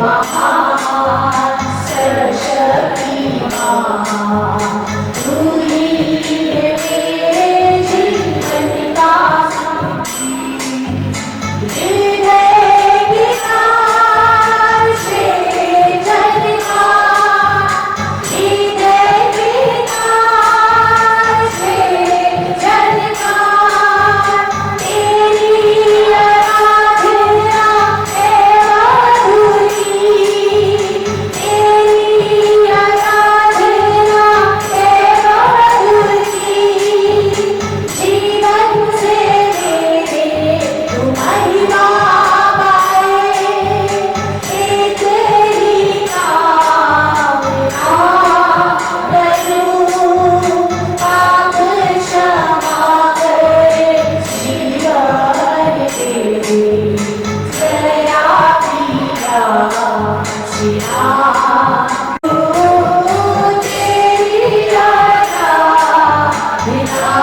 महान सर्वशक्तिमान तू ही है मेरे जीवन का हृदय विकार से जलकार हृदय विकार से जलकार तेरी आराधना है मधुरी तेरी आराधना है मधुरी जीवन से मेरे तू महिमा गाए एक ही कामना करूं पाप क्षमा करे जीवन तेरे दया पिया सिया तेरी आराधना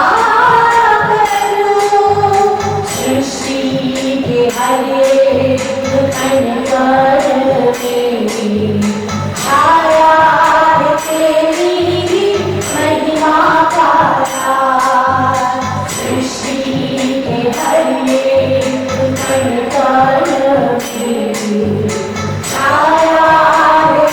करूं सृष्टि के हर एक कण कण में छाया है तेरी महिमा का राज सृष्टि के हर एक कण कण में छाया है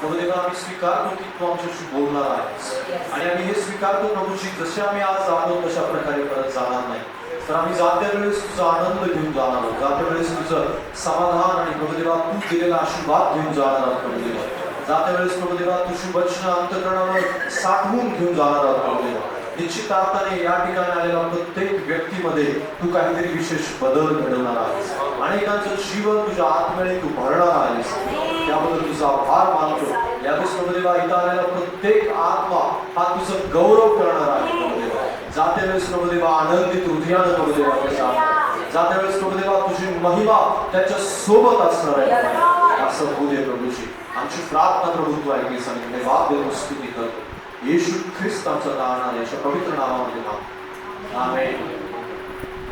प्रभू देवा आम्ही स्वीकारतो की तू आमच्याशी बोलणार आहेस आणि आम्ही हे स्वीकारतो प्रभूजी जसे आम्ही आज आलो तशा प्रकारे परत जाणार नाही तर आम्ही जात्या वेळेस तुझा आनंद घेऊन जाणार आहोत जात्या वेळेस तुझं समाधान आणि प्रभू देवा तू दिलेला आशीर्वाद घेऊन जाणार आहोत प्रभू देवा जात्या वेळेस प्रभू देवा तुझी वचनं अंतःकरणावर साठवून घेऊन जाणार आहोत प्रभू देवा निश्चित अर्थाने या ठिकाणी आलेल्या प्रत्येक व्यक्तीमध्ये तू काहीतरी विशेष बदल घडवणार आहेस अनेकांचं जीवन तुझ्या आत्म्याने तू भरणार आहेस त्याबद्दल तुझा आभार मानतो यावेळेस प्रभू देवा इथं आलेला प्रत्येक आत्मा हा तुझं गौरव करणार आहे प्रभू देवा जात्या वेळेस प्रभू देवा आनंदित हृदयानं प्रभू देवा त्याच्या जात्या वेळेस प्रभू देवा तुझी महिमा त्याच्या सोबत असणार आहे असं होऊ दे प्रभूजी आमची प्रार्थना प्रभू तू ऐकलीस आणि धन्यवाद देऊन स्तुती करतो येशू ख्रिस्त आमचा दाहणार याच्या पवित्र नावामध्ये नाव आमेन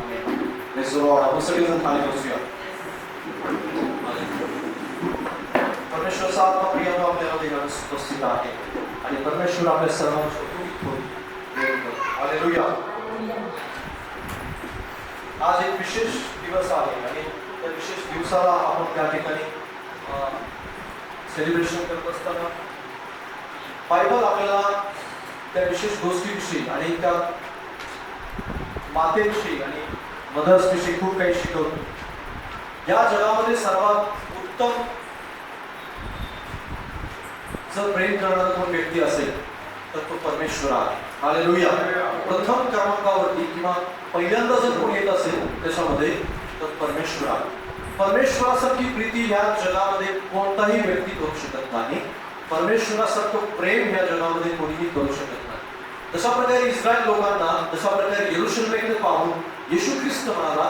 आमेन प्रेज द लॉर्ड आपण सगळेजण खाली बसूया परमेश्वराचा आत्मा प्रियानं आपल्यामध्ये उपस्थित आहे आणि परमेश्वर आपल्या सर्वांच्या हालेलुया आज एक विशेष दिवस आहे आणि त्या विशेष दिवसाला आपण त्या ठिकाणी सेलिब्रेशन करत असताना बायबल आपल्याला त्या विशेष गोष्टीविषयी आणि त्या मातेविषयी आणि मदर्सविषयी खूप काही शिकवतो या जगामध्ये सर्वात उत्तम जर प्रेम करणारा कोण व्यक्ती असेल तर तो परमेश्वर आहे हालेलुया प्रथम क्रमांकावरती किंवा पहिल्यांदा जर कोण येत असेल त्याच्यामध्ये तर परमेश्वर आहे परमेश्वरासारखी प्रीती ह्या जगामध्ये कोणताही व्यक्ती करू शकत नाही परमेश्वरासारखं प्रेम ह्या जगामध्ये कोणीही करू शकत नाही तशा प्रकारे इस्रायल लोकांना तशा प्रकारे यरूशलेमेकडे पाहून येशू ख्रिस्त म्हणाला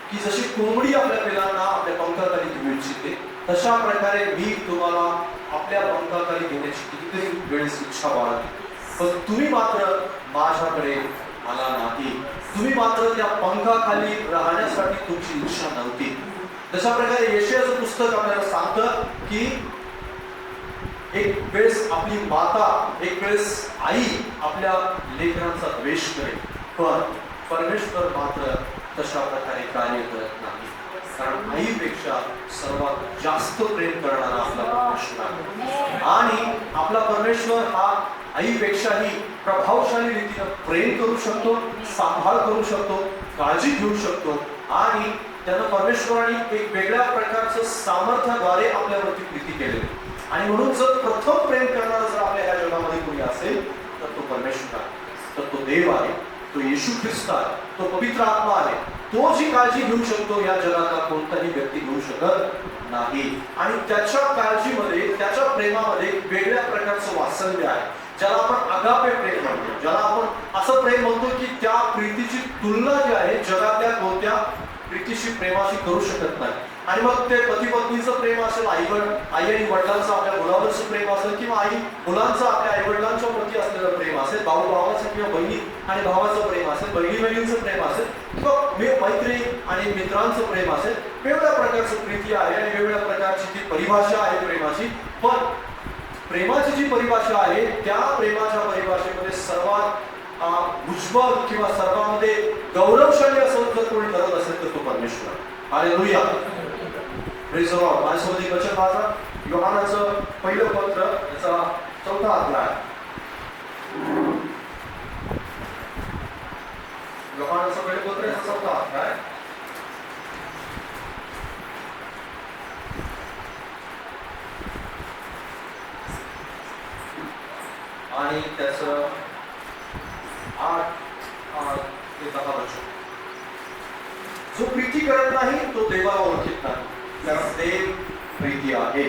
की जशी कोंबडी आपल्या पिलांना आपल्या पंखाखाली घेऊ इच्छिते तशा प्रकारे मी तुम्हाला आपल्या पंखाखाली घेण्याची कितीतरी वेळेस इच्छा बाळगली पण तुम्ही मात्र माझ्याकडे आला नाही तुम्ही मात्र त्या पंखाखाली राहण्यासाठी तुमची इच्छा नव्हती तशा प्रकारे यशाचं पुस्तक आपल्याला सांगतं की एक वेळेस आपली माता एक वेळेस आई आपल्या लेकरांचा द्वेष करेल पण परमेश्वर मात्र तशा प्रकारे कार्य करत नाही कारण आईपेक्षा सर्वात जास्त प्रेम करणारा आपला परमेश्वर आहे आणि आपला परमेश्वर हा आईपेक्षाही प्रभावशाली रीतीने प्रेम करू शकतो सांभाळ करू शकतो काळजी घेऊ शकतो आणि त्यानं परमेश्वराने एक वेगळ्या प्रकारचं सामर्थ्याद्वारे आपल्यावरती प्रीती केलेली आणि म्हणून जर प्रथम प्रेम करणारा जर आपल्या ह्या जगामध्ये कोणी असेल तर तो परमेश्वर आहे तर तो देव आहे तो येशू ख्रिस्त आहे तो पवित्र आत्मा आहे तो जी काळजी घेऊ शकतो या जगाचा कोणताही व्यक्ती घेऊ शकत नाही आणि त्याच्या काळजीमध्ये त्याच्या प्रेमामध्ये वेगळ्या प्रकारचं वात्सल्य आहे ज्याला आपण अगापे प्रेम म्हणतो ज्याला आपण असं प्रेम म्हणतो की त्या प्रीतीची तुलना जी आहे जगातल्या कोणत्या प्रीतीशी प्रेमाशी करू शकत नाही आणि मग ते पती पत्नीचं प्रेम असेल आई आणि वडिलांचं आपल्या मुलावरचं प्रेम असेल किंवा आई मुलांचं आपल्या आई वडिलांच्या प्रती असलेलं प्रेम असेल भाऊ भावाचं किंवा बहिणी आणि भावाचं प्रेम असेल बहिणी बहिणींचं प्रेम असेल किंवा मैत्री आणि मित्रांचं प्रेम असेल वेगवेगळ्या प्रकारचं प्रीती आहे आणि वेगवेगळ्या प्रकारची ती परिभाषा आहे प्रेमाची पण प्रेमाची जी परिभाषा आहे त्या प्रेमाच्या परिभाषेमध्ये सर्वात उज्ज्वल किंवा सर्वांमध्ये गौरवशाली असं जर कोणी करत असेल तर तो परमेश्वर हालेलुया प्रेज द लॉर्ड माझ्यासोबत एक वचन वाचा योहानाचं पहिलं पत्र याचा 4था अध्याय योहानाचं पहिलं पत्र याचा 4था अध्याय आणि त्याचं 8 ते 10 वचन जो प्रीती करत नाही तो देवाला ओळखत नाही कारण देव प्रीती आहे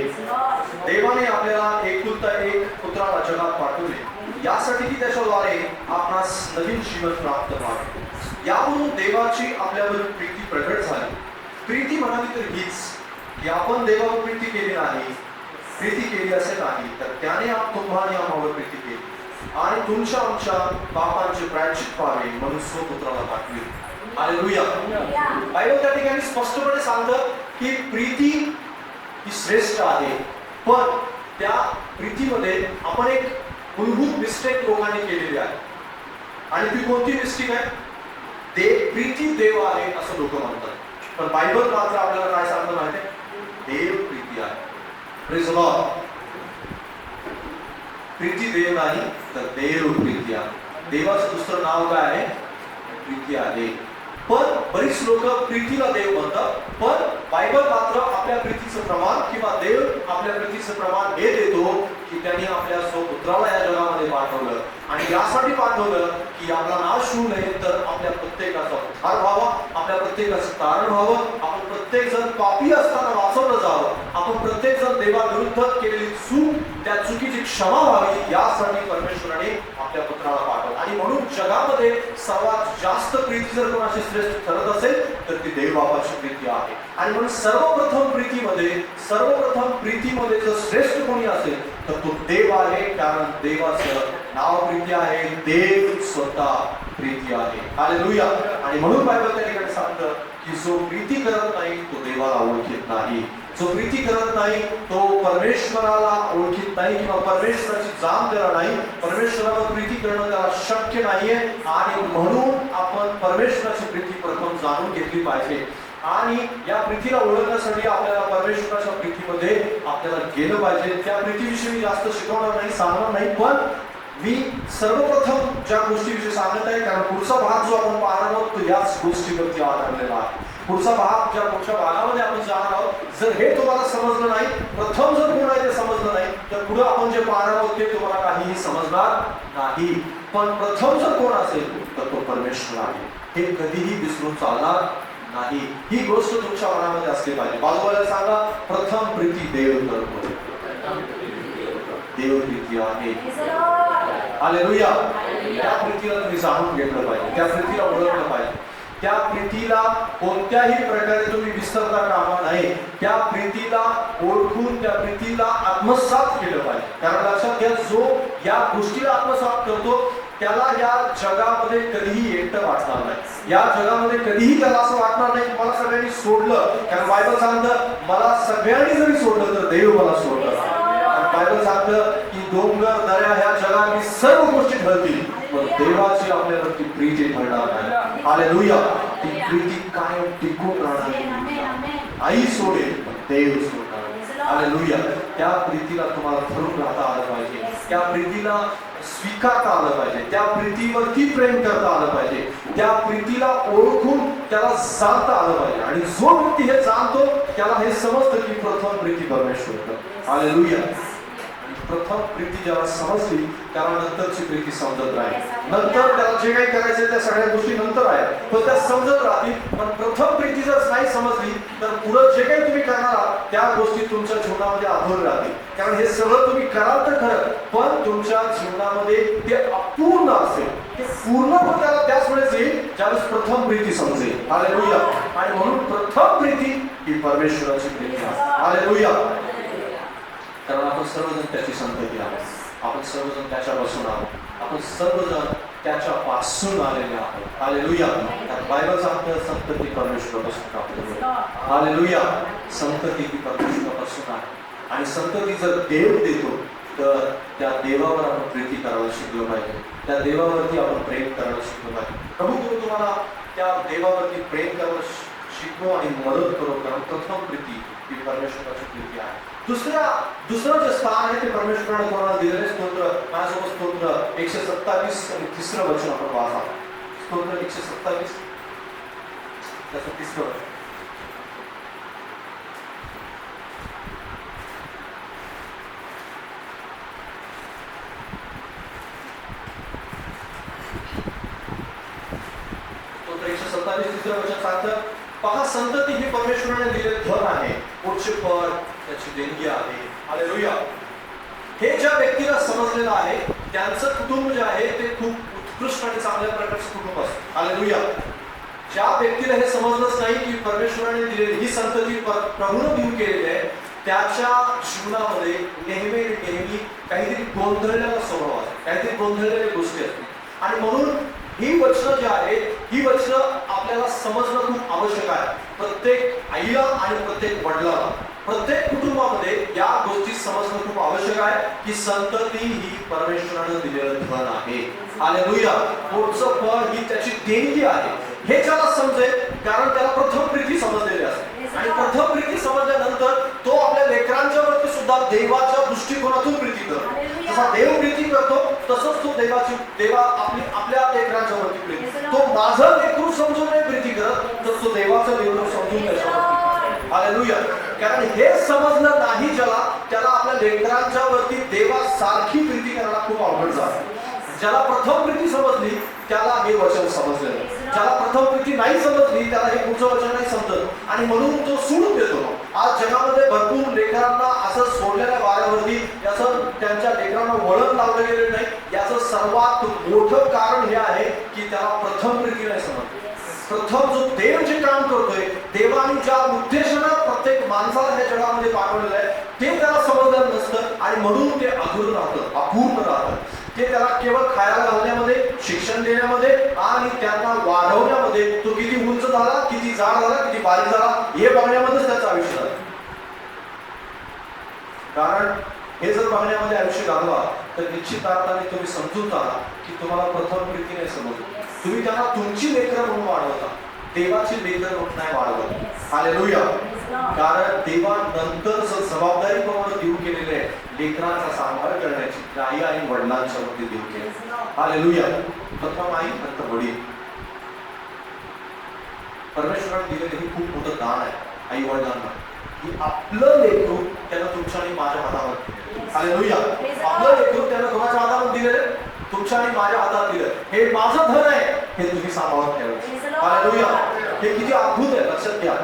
देवाने आपल्याला एकुलता एक पुत्राला जगात पाठवले यासाठी की त्याच्याद्वारे आपणास नवीन जीवन प्राप्त व्हावे यावरून देवाची आपल्यावर प्रीती प्रगट झाली प्रीती म्हणाली तर हीच की आपण देवावर प्रीती केली नाही प्रीती केली असे नाही तर त्याने तुम्हाला आम्हावर प्रीती केली आणि तुमच्या आमच्या पापांचे प्रायश्चित व्हावे म्हणून स्वपुत्राला पाठविले हालेलुया बायबल त्या ठिकाणी स्पष्टपणे सांगतं की प्रीती ही श्रेष्ठ आहे पण त्या प्रीतीमध्ये आपण एक मूलभूत मिस्टेक लोकांनी केलेली आहे आणि ती कोणती मिस्टेक आहे प्रीती देव आहे असं लोक म्हणतात पण बायबल मात्र आपल्याला काय सांगतं माहिती आहे देव प्रीती आहे प्रेज द लॉर्ड प्रीती देव नाही तर देव प्रीती आहे. देवाचं दुसरं नाव काय आहे? प्रीती आहे. पण बरीच लोक प्रीतीला देव म्हणतात, पण बायबल मात्र आपल्या प्रीतीचं प्रमाण किंवा देव आपल्या प्रीतीचं प्रमाण हे देतो की त्यांनी आपल्या स्वपुत्राला या जगामध्ये पाठवलं आणि यासाठी पाठवलं की आपला नाश होऊ नये, तर आपल्या प्रत्येकाचा उद्धार व्हावा, आपल्या प्रत्येकाचं तारण व्हावं, आपण प्रत्येक जण पापी असताना वाचवलं जावं, आपण प्रत्येक जण देवाविरुद्ध केलेली चूक, त्या चुकीची क्षमा व्हावी, यासाठी परमेश्वराने आपल्या पुत्राला पाठवलं. आणि म्हणून जगामध्ये सर्वात जास्त प्रीती जर कोणाशी श्रेष्ठ ठरत असेल तर ती देव बापाची प्रीती आहे. आणि म्हणून सर्वप्रथम प्रीतीमध्ये जर श्रेष्ठ कोणी असेल तर तो देव आहे, कारण देवाचं नाव प्रीती आहे, देव स्वतः प्रीती आहे. हालेलुया. आणि म्हणून बायबल त्या ठिकाणी सांगतं की जो प्रीती करत नाही तो देवाला ओळखीत नाही, जो प्रीती करत नाही तो परमेश्वराला ओळखीत नाही किंवा परमेश्वराची जाण त्याला नाही, परमेश्वरावर प्रीती करणं त्याला शक्य नाहीये. आणि म्हणून आपण परमेश्वराची प्रीती प्रथम जाणून घेतली पाहिजे आणि या प्रीतीला ओळखण्यासाठी आपल्याला परमेश्वराच्या प्रीतीमध्ये आपल्याला गेलं पाहिजे. त्या प्रीतीविषयी मी जास्त शिकवणार नाही, सांगणार नाही, पण मी सर्वप्रथम ज्या गोष्टीविषयी सांगत आहे, कारण पुढचा भाग जो आपण पाहणार आहोत तो याच गोष्टीवरती आधारलेला आहे. पुढचा भाग ज्या पुढच्या भागामध्ये आपण जाणार आहोत, जर हे तुम्हाला समजलं नाही, प्रथम जर कोण आहे ते समजलं नाही, तर पुढे आपण जे पाहणार आहोत ते तुम्हाला काहीही समजणार नाही. पण प्रथम जर कोण असेल तर तो परमेश्वर आहे, हे कधीही विसरून चालणार नाही. ही गोष्ट तुमच्या मनामध्ये असली पाहिजे. बाजूला सांगा, प्रथम प्रीती देव करतो, देव प्रीती आहे. हालेलुया. त्या प्रीतीला तुम्ही जाणून घेतलं पाहिजे, त्या प्रीतीला ओळखलं पाहिजे, त्या प्रीतीला कोणत्याही प्रकारे तुम्ही विसरता कामा नये. त्या प्रीतीला ओळखून त्या प्रीतीला आत्मसात केलं पाहिजे. कारण लक्षात घ्या, जो या गोष्टीला आत्मसात करतो त्याला या जगामध्ये कधीही एकटं वाटणार नाही, या जगामध्ये कधीही त्याला असं वाटणार नाही मला सगळ्यांनी सोडलं. कारण बायबल सांगतं मला सगळ्यांनी जरी सोडलं तर देव मला सोडलं. बायबल सांगतं की डोंगर दऱ्या ह्या जगाने सर्व गोष्टी ठरतील, पण देवाची आपल्यावरती प्रीती ठरणार नाही. हालेलुया. ती प्रीती कायम टिकून राहणार. आई सोडेल पण देव सोडणार. हालेलुया. त्या प्रीतीला तुम्हाला धरून राहता आलं पाहिजे, त्या प्रीतीला स्वीकारता आलं पाहिजे, त्या प्रीतीवरती प्रेम करता आलं पाहिजे, त्या प्रीतीला ओळखून त्याला जाणता आलं पाहिजे. आणि जो व्यक्ती हे जाणतो त्याला हे समजतं की प्रथम प्रीती परमेश्वर. हालेलुया. प्रथम प्रीती जेव्हा समजली त्याला नंतरची प्रीती समजत राहील. नंतर त्याला जे काही करायचं त्या सगळ्या गोष्टी नंतर आहेत पण त्या समजत राहतील. पण प्रथम प्रीती जर नाही समजली तर पुढे जे काही तुम्ही करणार आहात त्या गोष्टी तुमच्या जीवनामध्ये अधूर राहतील. कारण हे सगळं तुम्ही कराल तर खरं, पण तुमच्या जीवनामध्ये ते अपूर्ण असेल. ते पूर्ण पण त्याला त्याच वेळेस येईल ज्यावेळेस प्रथम प्रीती समजेल. हालेलुया. आणि म्हणून प्रथम प्रीती ही परमेश्वराची प्रीती आहे. हालेलुया. कारण आपण सर्वजण त्याची संतती आहोत, आपण सर्वजण त्याच्यापासून आहोत, आपण सर्वजण त्याच्यापासून आलेले आहोत. हालेलुया. बायबल सांगतं संतती परमेश्वरापासून प्राप्त होते. हालेलुया. संतती ही परमेश्वरापासून आहे आणि संतती जर देव देतो तर त्या देवावर आपण प्रीती करायला शिकलो पाहिजे, त्या देवावरती आपण प्रेम करायला शिकलो पाहिजे. प्रभू तुम्हाला त्या देवावरती प्रेम करायला शिकलो आणि मदत करो, कारण प्रथम प्रीती ही परमेश्वराची प्रीती आहे. दुसरं जे स्थान आहे ते परमेश्वराने कोणाला दिलेले. स्तोत्र माझ्यासोबत स्तोत्र 127 आणि 3रं वचन आपण वाचा. स्तोत्र 127 त्याचं 3रं वचन. स्तोत्र 127 3रं वचन सांगतं, पहा संतती ही परमेश्वराने दिलेले धन आहे, पुढचे फळ त्याची देणगी आहे. हालेलुया. हे ज्या व्यक्तीला समजलेलं आहे त्यांचं कुटुंब जे आहे ते खूप उत्कृष्ट आणि चांगल्या प्रकारचं कुटुंब असतं. हालेलुया. ज्या व्यक्तीला हे समजलंच नाही की परमेश्वराने दिलेली ही संतती प्रभूने देऊ केलेली आहे, त्याच्या जीवनामध्ये नेहमी काहीतरी गोंधळलेला स्वभाव असतो, काहीतरी गोंधळलेल्या गोष्टी असतात. आणि म्हणून ही वचनं जी आहेत ही वचनं आपल्याला समजणं खूप आवश्यक आहे. प्रत्येक आईला आणि प्रत्येक वडिलाला, प्रत्येक कुटुंबामध्ये या गोष्टी समजणं खूप आवश्यक आहे की संतती ही परमेश्वराने दिलेलं धन आहे. हालेलुया. पुढचं फळ ही त्याची देणगी आहे. हे ज्याला समजेल, कारण त्याला प्रथम प्रीती समजलेली असते आणि प्रथम प्रीती समजल्यानंतर तो आपल्या लेकरांच्या वरती सुद्धा देवाच्या दृष्टिकोनातून प्रीती करतो. जसा देव प्रीती करतो तसंच तो देवा आपल्या लेकरांच्या वरती प्रीती. तो माझं लेकरू समजून नाही प्रीती करत तर तो देवाचं लेकरू समजून त्याच्यावरती. हालेलुया. कारण हे समजलं नाही त्याला आपल्या लेकरांच्या वरती देवासारखी प्रीती करायला खूप अवघड जातं. ज्याला प्रथम प्रीती समजली त्याला हे वचन समजलेलं. ज्याला प्रथम प्रीती नाही समजली त्याला हे पुढचं वचन नाही समजत आणि म्हणून तो सोडून देतो. आज जगामध्ये भरपूर लेकरांना असं सोडलेल्या वाऱ्यावरती याचं त्यांच्या लेकरांना वळण लावलं गेलेलं नाही. याचं सर्वात मोठं कारण हे आहे की त्याला प्रथम प्रीती नाही समजली. प्रथम जो देव जे काम करतोय, देवाने ज्या उद्देशानं प्रत्येक माणसाला या जगामध्ये पाठवलेलं आहे ते त्याला समजलं नसतं आणि म्हणून ते अधूर राहतं, अपूर्ण राहतं. ते त्याला केवळ खायला घालण्यामध्ये, शिक्षण देण्यामध्ये आणि त्यांना वाढवण्यामध्ये, तो किती उंच झाला, किती जाड झाला, किती बारीक झाला हे बघण्यामध्येच त्याचं आयुष्य झालं. कारण हे जर बघण्यामध्ये आयुष्य घालवा तर निश्चित अर्थाने तुम्ही समजून जाणार की तुम्हाला प्रथम प्रीती नाही समजली. तुम्ही त्यांना तुमची लेकरं म्हणून वाढवता, देवाची लेकरं म्हणून नाही वाढवत. हालेलुया. कारण देवानंतर जबाबदारी तुम्हाला देऊ केलेली आहे लेकरांचा सांभाळ करण्याची, आई आणि वडिलांच्या वरती देऊ केली. हालेलुया. प्रथम आई नंतर वडील. परमेश्वराने दिलेले हे खूप मोठं दान आहे आई वडिलांना की आपलं लेकरू त्यानं तुमच्या आणि माझ्या हातावर. हालेलुया. आपलं लेकरू त्यानं कोणाच्या हातावर दिलेलं, तुमच्या आणि माझ्या हातात दिलं. हे माझं धन आहे, हे तुम्ही सांभाळून ठेवा. हालेलुया. हे किती अद्भुत आहे. लक्षात घ्या,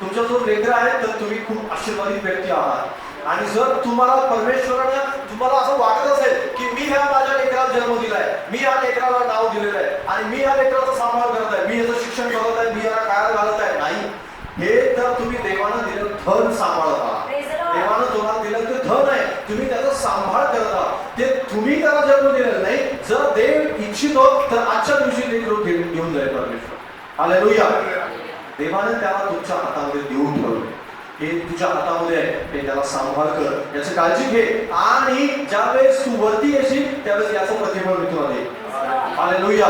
तुमचा जो लेकर आहे तर तुम्ही खूप आशीर्वादित व्यक्ती आहात. आणि जर तुम्हाला परमेश्वराने तुम्हाला असं वाटत असेल की मी ह्या माझ्या लेकराला जन्म दिलाय, मी या लेकराला नाव दिलेलं आहे आणि मी या लेकराचा सांभाळ करत आहे, मी याचं शिक्षण करत आहे, मी याला खायला घालत आहे, नाही. हे तर तुम्ही देवानं दिलेलं धन सांभाळत आहात. देवानं तुम्हाला दिलं ते धन आहे, तुम्ही त्याचा सांभाळ करत आहात. ते तुम्ही त्याला जन्म दिलेलं नाही. जर देव इच्छितो तर आजच्या दिवशी लेकरू घेऊन जाईल परमेश्वर. हालेलुया. देवाने त्याला तुमच्या हातामध्ये देऊन ठेवलं. हे तुझ्या हातामध्ये आहे, हे त्याला सांभाळ कर, याची काळजी घे आणि ज्यावेळेस तू वरती येशील त्यावेळेस याचं प्रतिफळ मी तुला देईन. हालेलुया.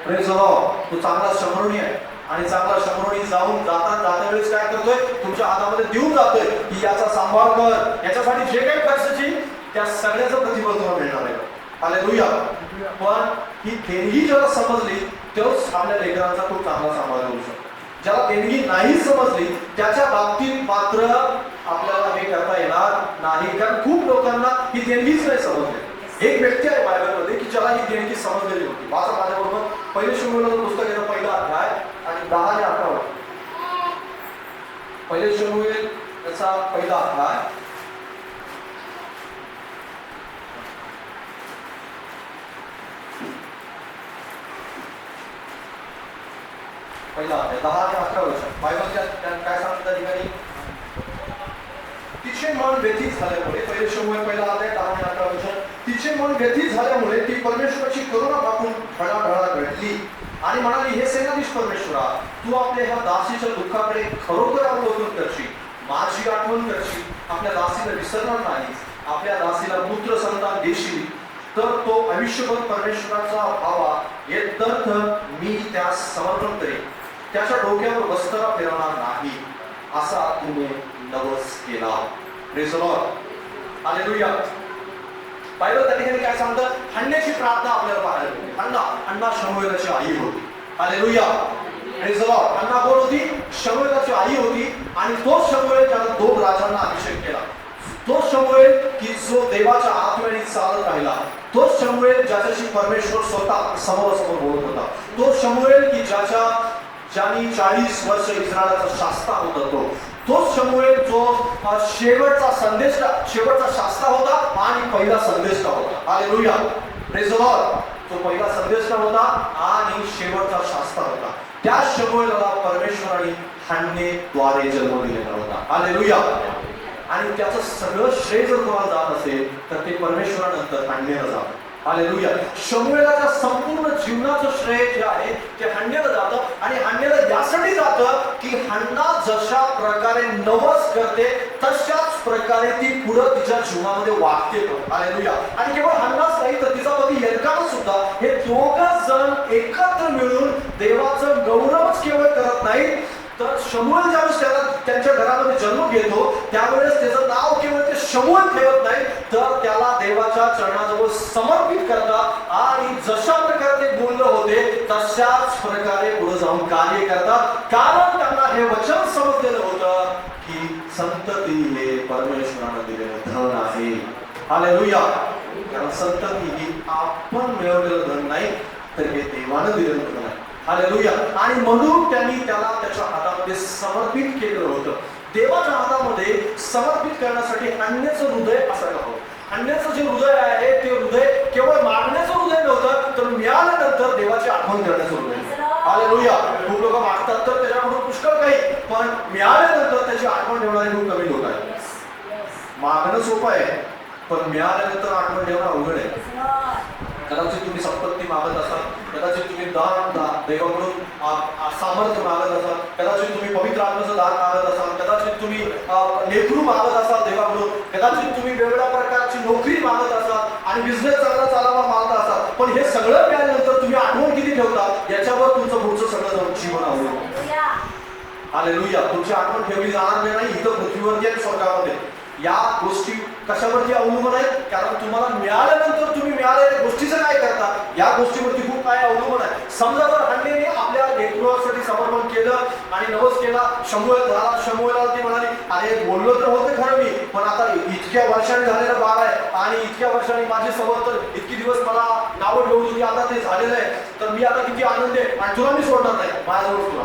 Praise the Lord. तो चांगला शमरोणी आहे आणि चांगला शमरोणी जाता वेळेस काय करतोय, तुमच्या हातामध्ये देऊन जातोय की याचा सांभाळ कर, याच्यासाठी जे काही खर्चची त्या सगळ्याचं प्रतिफळ तुम्हाला मिळणार आहे. हालेलुया. पण ही देणगी ज्याला समजली तेच आपल्या लेकरांचा खूप चांगला सांभाळ करू शकतो. ज्याला देणगी नाही समजली त्याच्या बाबतीत मात्र आपल्याला हे करता येणार नाही. कारण खूप लोकांना ही देणगीच नाही समजली. एक व्यक्ती आहे बायबलमध्ये की ज्याला ही देणगी समजलेली होती. वाचा माझ्याबरोबर पहिले शमूएलचं पुस्तक याचा पहिला अध्याय आणि 10 ते 11. पहिले शमूएल याचा पहिला अध्याय पहिला अध्याय 10 ते 11 वर्ष. बायबलच्या काय सांगतात त्या ठिकाणी, तिचे मन व्यथित झाल्यामुळे, पहिले शमूएल पहिला अध्याय 10 ते 11 वर्ष. तिचे मन व्यथित झाल्यामुळे ती परमेश्वराची करुणा पाहून ढळाढळा घडली आणि म्हणाली, हे सेनाधीश परमेश्वरा, तू आपल्या ह्या दासीच्या दुःखाकडे खरोखर अवलोकन करशील, माझी आठवण करशील, आपल्या दासीला विसरणार नाहीस, आपल्या दासीला पुत्र संतान देशील तर तो आयुष्यभर परमेश्वराचा व्हावा हे तर्थ मी त्यास समर्पण करेन, त्याच्या डोक्यावर वस्त्र फिरवणार नाही, असा तुम्ही नवस केला. Praise the Lord. Hallelujah. Bible त्या ठिकाणी काय सांगतं, हन्नाची प्रार्थना आपल्याला पाहायला मिळते. हन्ना शमूएलाची आई होती. Hallelujah. Praise the Lord. Hannah कोण होती? शमूएलाची आई होती आणि तोच शमूएल ज्याला 2 राजांना अभिषेक केला, तोच शमूएल की जो देवाच्या आत्म्याने चालत राहिला, तोच शमूएल ज्याच्याशी परमेश्वर स्वतः समोरासमोर बोलत होता, तोच शमूएल की ज्याने 40 वर्ष इस्रायलाचा शास्ता होता, तोच शमूएल जो शेवटचा शास्ता होता आणि पहिला संदेशता होता. हालेलुया. Praise the Lord. तो पहिला संदेशता होता आणि शेवटचा शास्ता होता. त्या शमूएलला परमेश्वराने हन्नेद्वारे जन्म दिलेला होता. हालेलुया. आणि त्याचं सगळं श्रेय जर तुम्हाला जात असेल तर ते परमेश्वरानंतर हन्नेला जातं. हालेलुया. शमूएलाच्या संपूर्ण जीवनाचं श्रेय जे आहे ते हन्नेला जातं आणि हन्नेला यासाठी जातं की हन्ना जशा प्रकारे नवस करते तशाच प्रकारे ती पुढे तिच्या जीवनामध्ये वागते. हालेलुया. आणि केवळ हन्नाच नाही तर तिचा पती एल्काना सुद्धा, हे दोघं जण एकत्र मिळून देवाचं गौरवच केवळ करत नाहीत तर शमूएल ज्यावेळेस त्याला त्यांच्या घरामध्ये जन्म घेतो त्यावेळेस त्याचं नाव केवळ ते शमूएल ठेवत नाही, तर त्याला देवाच्या चरणाजवळ समर्पित करतात आणि जशा प्रकारे ते बोलले होते तशाच प्रकारे पुढे जाऊन कार्य करतात. कारण त्यांना हे वचन समजलेलं होतं की संतती हे परमेश्वराने दिलेलं धन आहे. हालेलुया. कारण संतती ही आपण मिळवलेलं धन नाही, तर हे देवानं दिलेलं धन आहे. हालेलुया. आणि म्हणून त्यांनी त्याला त्याच्या हातामध्ये समर्पित केलं होतं. देवाच्या हातामध्ये समर्पित करण्यासाठी अन्याचं हृदय असायला हवं. अन्याचं जे हृदय आहे ते हृदय केवळ मागण्याचं हृदय नव्हतं, तर मिळाल्यानंतर देवाची आठवण करण्याचं हृदय. हालेलुया. खूप लोक मागतात तर त्याच्याकडून पुष्कळ काही, पण मिळाल्यानंतर त्याची आठवण ठेवणारे खूप कमी लोक आहेत. मागणं सोपं आहे, पण मिळाल्यानंतर आठवण ठेवणं अवघड आहे. कदाचित तुम्ही संपत्ती मागत असाल, कदाचित तुम्ही दान देवाकडून सामर्थ्य मागत असाल, कदाचित तुम्ही पवित्र आत्म्याचं दान मागत असाल, कदाचित तुम्ही लेकरू मागत असाल देवाकडून, कदाचित तुम्ही वेगवेगळ्या प्रकारची नोकरी मागत असाल आणि बिझनेस चांगला चालावा मागत असाल, पण हे सगळं मिळाल्यानंतर तुम्ही आठवण किती ठेवता याच्यावर तुमचं पुढचं सगळं जीवन अवलंबून. हालेलुया. तुमची आठवण ठेवली जाणार नाही इथं पृथ्वीवरती आणि स्वर्गामध्ये. या गोष्टी कशावरती अवलंबून आहेत? कारण तुम्हाला मिळाल्यानंतर तुम्ही मिळालेल्या गोष्टीचं काय करता या गोष्टीवरती खूप काय अवलंबून आहे. समजा जर हन्नेने आपल्या लेकरासाठी समर्पण केलं आणि नवस केला, शमूएलला ती म्हणाली, अरे बोललो तर होतं खरं मी, पण आता इतक्या वर्षांनी झालेलं बाळ आहे आणि इतक्या वर्षांनी माझे समर्थ इतके दिवस मला नावं ठेवून होती, आता ते झालेलं आहे, तर मी आता किती आनंद आहे आणि तुला मी सोडणार नाही माझ्याजवळ तुला.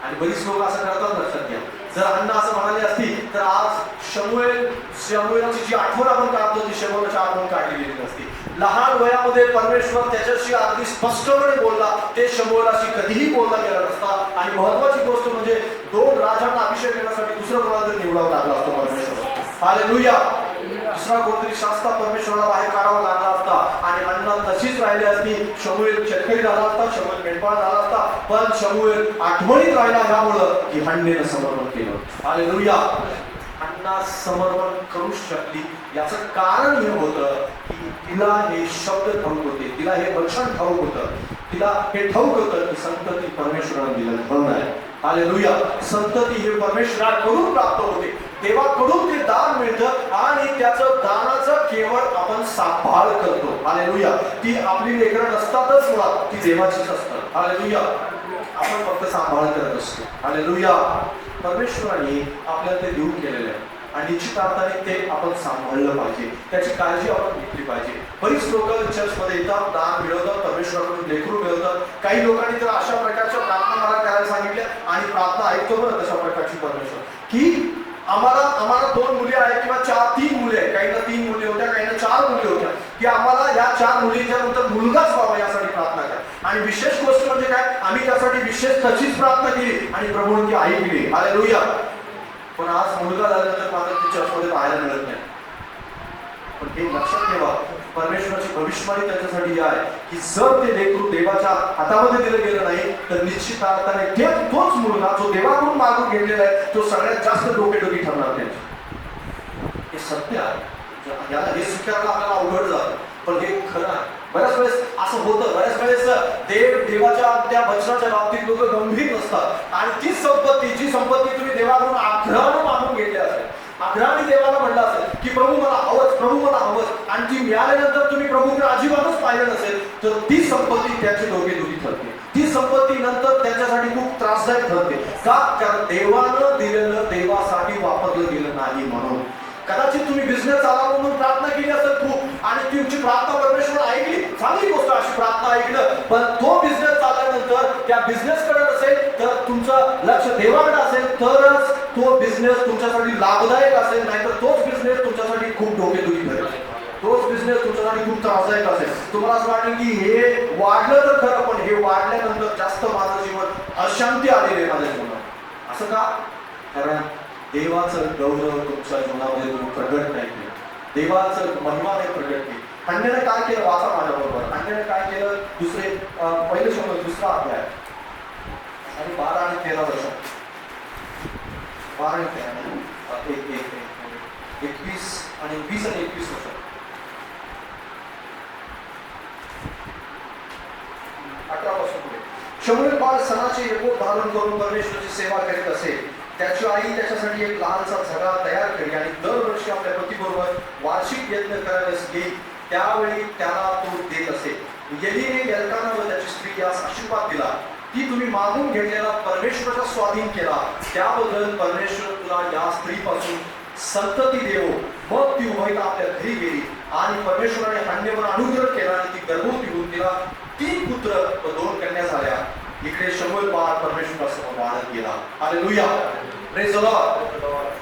आणि बरीच लोक असं करतात. लक्षात घ्या, जर अण्णा असं म्हणाले असती तर आज शमूएलची जी आठवण आपण काढतो ती शमूएलची आठवण काढली गेली नसती. लहान वयामध्ये परमेश्वर त्याच्याशी अगदी स्पष्टपणे बोलला, ते शमूएलाशी कधीही बोलला गेला नसता. आणि महत्वाची गोष्ट म्हणजे 2 राजांना अभिषेक करण्यासाठी दुसरं कोणाला तरी निवडावं लागला असतो परमेश्वर. हालेलुया. दुसरा कोणतरी शास्त्र परमेश्वराला बाहेर काढावा लागला असता आणि अण्णा तशीच राहिली असती. शमूएल शेतकरी झाला असता, शमूएल मेंढपाळ झाला असता, पण शमूएल आठवणीत राहिला ह्यामुळं की हन्नेनं समर्पण केलं. हालेलुया. अण्णा समर्पण करू शकली याचं कारण हे होतं की तिला हे शब्द ठाऊक होते, तिला हे वचन ठाऊक होतं, तिला हे ठाऊक होतं की संतती परमेश्वराने दिलेलं धन आहे. हालेलुया. संतती हे परमेश्वराकडून प्राप्त होते, देवाकडून ते दान मिळतं आणि त्याचं दानाचं केवळ आपण सांभाळ करतो. हालेलुया. ती आपली लेकरं नसतातच, मुळात ती देवाचीच असतात. हालेलुया. आपण फक्त सांभाळ करत असतो. हालेलुया. परमेश्वराने आपल्याला ते देऊ केलेलं आहे आणि निश्चित अर्थाने ते आपण सांभाळलं पाहिजे, त्याची काळजी आपण घेतली पाहिजे. बरीच लोक चर्चमध्ये येतात, दान मिळवतात, परमेश्वराकडून लेकरू मिळवतात. काही लोकांनी तर अशा प्रकारच्या प्रार्थना मला करायला सांगितल्या आणि प्रार्थना ऐकतो बरं तशा प्रकारची परमेश्वर की आम्हाला 2 मुली आहेत किंवा 3 मुले आहेत, काहींना 3 मुली होत्या, काहींना 4 मुली होत्या, की आम्हाला या 4 मुलींच्या नंतर मुलगाच व्हावा यासाठी प्रार्थना करा. आणि विशेष गोष्ट म्हणजे काय, आम्ही त्यासाठी विशेष तशीच प्रार्थना केली आणि प्रभूने ती ऐकली. हालेलुया. पण आज मुलगा झाल्यानंतर मात्र ती चर्चमध्ये पाहायला मिळत नाही. पण हे लक्षात ठेवा, परमेश्वराची भविष्यवाणी त्याच्यासाठी आहे की जर ते लेकरू देवाच्या हातामध्ये दिलं गेलं नाही तर निश्चित अर्थाने तोच मुलगा जो देवाकडून मागून घेतलेला आहे तो सगळ्यात जास्त डोकेडोकी ठरणार त्यांची. हे सत्य आहे, याला हे स्वीकारायला आपल्याला अवघड जातं, पण हे खरं आहे. बऱ्याच वेळेस असं होतं, बऱ्याच वेळेस देवाच्या त्या वचनाच्या बाबतीत लोक गंभीर नसतात आणि जी संपत्ती तुम्ही देवाकडून आग्रहानं मागून घेतली असेल, आग्रहाने देवाला म्हणलं असेल की प्रभू मला हवंच, प्रभू मला हवंच, आणि ती मिळाल्यानंतर तुम्ही प्रभूकडे अजिबातच पाहिलं नसेल तर ती संपत्ती त्याची डोकेदुखी ठरते. ती संपत्ती नंतर त्याच्यासाठी खूप त्रासदायक ठरते. का? कारण देवानं दिलेलं देवासाठी वापरलं गेलं नाही म्हणून. कदाचित तुम्ही बिझनेस चालावा म्हणून प्रार्थना केली असेल खूप आणि तुमची प्रार्थना परमेश्वर ऐकली, चांगली गोष्ट अशी प्रार्थना ऐकलं, पण तो बिझनेस चालल्यानंतर त्या बिझनेसकडे नसेल तर तुमचं लक्ष देवाकडे असेल तरच तो बिझनेस तुमच्यासाठी लाभदायक असेल, नाहीतर तोच बिझनेस तुमच्यासाठी खूप डोकेदुखी ठरेल, तोच बिझनेस तुमच्यासाठी खूप त्रासदायक असेल. तुम्हाला असं वाटेल की हे वाढलं तर खरं, पण हे वाढल्यानंतर जास्त माझं जीवन अशांती आलेली आहे माझ्या जीवनात. असं का? कारण देवाचं गौरव तुमच्या जीवनामध्ये तुम्ही प्रगट नाही केलं, देवाचं महिमा नाही प्रगट केली. अन्याने काय केलं? वाचा माझ्याबरोबर. अन्याने काय केलं? पहिले शब्द 2रा अध्याय आणि 12 आणि 13 वर्ष, 12 आणि 13, 21 आणि 20 आणि 21 वर्ष, 18 वर्ष पुढे. शमूएल बाळ सणाचे यकोट धारण करून परमेश्वराची सेवा करीत असे. त्याची आई त्याच्यासाठी एक लहानसा झगा तयार केली आणि दरवर्षी आपल्या पतीबरोबर वार्षिक यज्ञ करायला येईल. त्यावेळी त्याला तो देत असे. एलीने एल्काना व त्याची स्त्री यास आशीर्वाद दिला की तुम्ही मागून घेतलेला परमेश्वराचा स्वाधीन केला, त्याबद्दल परमेश्वर तुला या स्त्रीपासून संतती देव. मग ती उभयता आपल्या घरी गेली आणि परमेश्वराने हन्नेवर अनुग्रह केला आणि ती गर्भवती होऊन तिला 3 पुत्र व 2 कन्या झाल्या. इकडे शमूएल बाळ परमेश्वरासमोर वाढत गेला. Hallelujah, praise the Lord.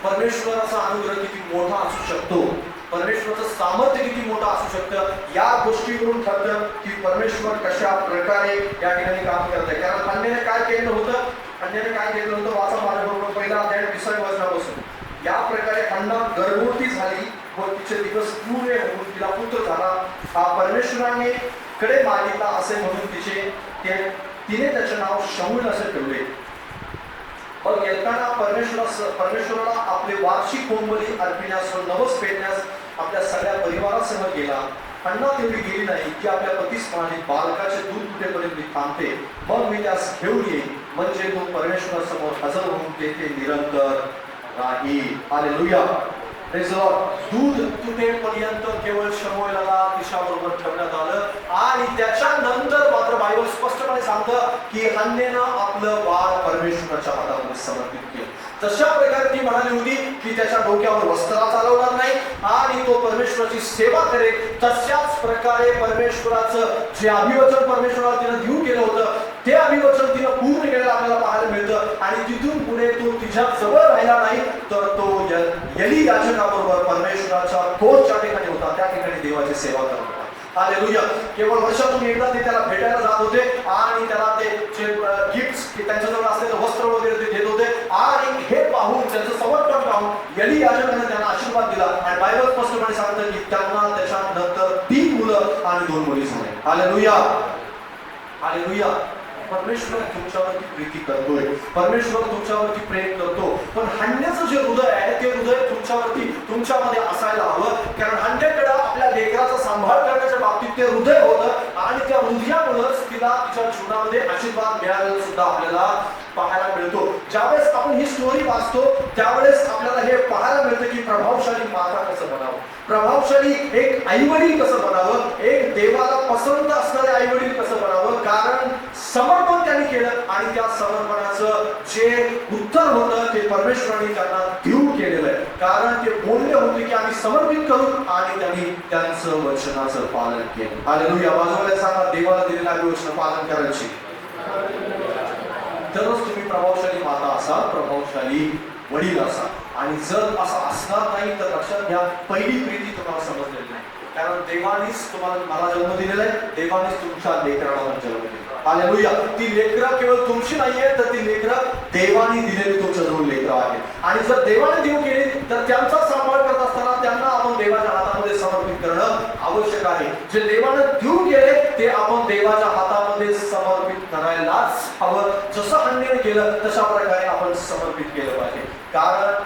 परमेश्वराचा अनुग्रह किती मोठा असू शकतो, परमेश्वराचं सामर्थ्य किती मोठं असू शकतं, या गोष्टीवरून ठरतं की परमेश्वर कशा प्रकारे या ठिकाणी काम करत आहे. कारण हन्नेने काय केलं होतं, हन्नेने काय केलं होतं, वाचा माझ्याबरोबर पहिला अध्याय 20व्या वचनापासून. या प्रकारे हन्ना गर्भवती झाली व तिचे दिवस पूर्ण होऊन तिला पुत्र झाला. हा परमेश्वराने कडे मागितला असे म्हणून तिने त्याचे नाव शमूएल असे ठेवले. मग एल्काना परमेश्वराला आपले वार्षिक होमबली अर्पिण्यास व नवस पेटण्यास आपल्या सगळ्या परिवारासह गेला. हन्ना तेवढी गेली नाही की आपल्या पतीस म्हणाली, बालकाचे दूध कुठेपर्यंत मी थांबते, मग मी त्यास घेऊन येईन, म्हणजे तो परमेश्वरासमोर हजर होऊन तेथे निरंतर राहील. Hallelujah, praise the Lord. दूध तुटेपर्यंत केवळ शमूएलाला तिच्याबरोबर ठेवण्यात आलं आणि त्याच्यानंतर मात्र बायबल स्पष्टपणे सांगतं की हन्नेनं आपलं बाळ परमेश्वराच्या हातामध्ये समर्पित केलं. तशा प्रकारे ती म्हणाली होती की त्याच्या डोक्यावर वस्त्रा चालवणार नाही आणि तो परमेश्वराची सेवा करेल. तशाच प्रकारे परमेश्वराचं जे अभिवचन परमेश्वराला तिनं देऊ केलं होतं ते अभिवचन तिनं पूर्ण केलेलं आपल्याला पाहायला मिळतं. आणि तिथून पुढे तो तिच्या जवळ राहिला नाही, तर तो एली याजकाबरोबर परमेश्वराच्या कोर्टच्या ठिकाणी होता, त्या ठिकाणी देवाची सेवा करत होता. हालेलुया. केवळ वर्षातून एकदा ते त्याला भेटायला जात होते आणि त्याला ते जे गिफ्ट्स त्यांच्याजवळ असलेलं वस्त्र वगैरे ते देत होते. आणि हे पाहून त्यांचं समर्पण पाहून एली याजकाने त्यांना आशीर्वाद दिला. आणि बायबल स्पष्टपणे सांगतं की त्यांना त्याच्यानंतर 3 मुलं आणि 2 मुली झाले. Hallelujah, hallelujah. परमेश्वर तुमच्यावरती प्रीती करतोय, परमेश्वर तुमच्यावरती प्रेम करतो. पण हन्नेचं जे हृदय आहे ते हृदय तुमच्यामध्ये असायला हवं. कारण हन्नेकडे आपल्या लेकराचा सांभाळ करण्याच्या बाबतीत ते हृदय होतं आणि त्या हृदयामुळेच तिला तिच्या जीवनामध्ये आशीर्वाद मिळालेला सुद्धा आपल्याला पाहायला मिळतो. ज्यावेळेस आपण ही स्टोरी वाचतो त्यावेळेस आपल्याला हे पाहायला मिळतं की प्रभावशाली माता कसं बनावं, प्रभावशाली एक आईवडील कसं बनावं, एक देवाला पसंत असणारे आईवडील कसं बनावं. कारण समर्पण त्यांनी केलं आणि त्या समर्पणाचं जे उत्तर होतं ते परमेश्वराने त्यांना देऊ केलेलं आहे. कारण ते बोलले होते की आम्ही समर्पित करू आणि त्यांनी त्यांचं वचनाचं पालन केलं. हालेलुया. बाजूला सांगा, देवाला दिलेल्या वचन पालन करायची, तरच तुम्ही प्रभावशाली माता असाल, प्रभावशाली वडील असाल. आणि जर असं असणार नाही तर लक्षात घ्या, पहिली प्रीती तुम्हाला समजलेली नाही. कारण देवानीच तुम्हाला मला जन्म दिलेला आहे, देवानीच तुमच्या लेकराला जन्म दिला. हालेलुया. ती लेकरं केवळ तुमची नाहीये, तर ती लेकरं देवाने दिलेली तुमच्याजवळ लेकरं आहेत. आणि जर देवाने देऊ केली तर त्यांचा सांभाळ करत असताना त्यांना आपण देवाच्या हातामध्ये समर्पित करणं आवश्यक आहे. जे देवाने देऊ केले ते आपण देवाच्या हातामध्ये समर्पित करायलाच हवं. जसं हन्नेने केलं तशा प्रकारे आपण समर्पित केलं पाहिजे. कारण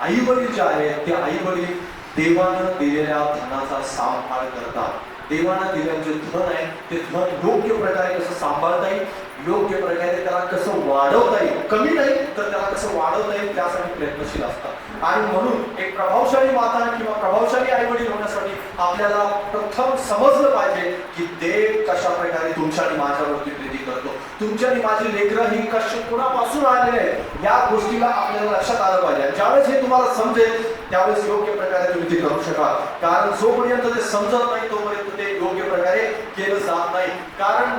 आई वडील जे आहेत ते आई वडील देवानं दिलेल्या धनाचा सांभाळ करतात. देवानं दिलेलं जे धन आहे ते धन योग्य प्रकारे कसं सांभाळता येईल, योग्य प्रकारे त्याला कसं वाढवता येईल, कमी नाही तर त्याला कसं वाढवता येईल त्यासाठी प्रयत्नशील असतात. आणि म्हणून एक प्रभावशाली माता किंवा प्रभावशाली आई वडील होण्यासाठी आपल्याला प्रथम समजलं पाहिजे की देव कशा प्रकारे तुमच्या आणि माझ्यावरती प्रीती करतो. तुमच्या आणि माझी लेकरं ही कुणापासून आलेले आहे या गोष्टीला आपल्याला लक्षात आलं पाहिजे. ज्यावेळेस हे तुम्हाला समजेल त्यावेळेस योग्य प्रकारे तुम्ही ते करू शकाल. कारण जोपर्यंत ते समजत नाही तोपर्यंत ते योग्य प्रकारे केलं जात नाही. कारण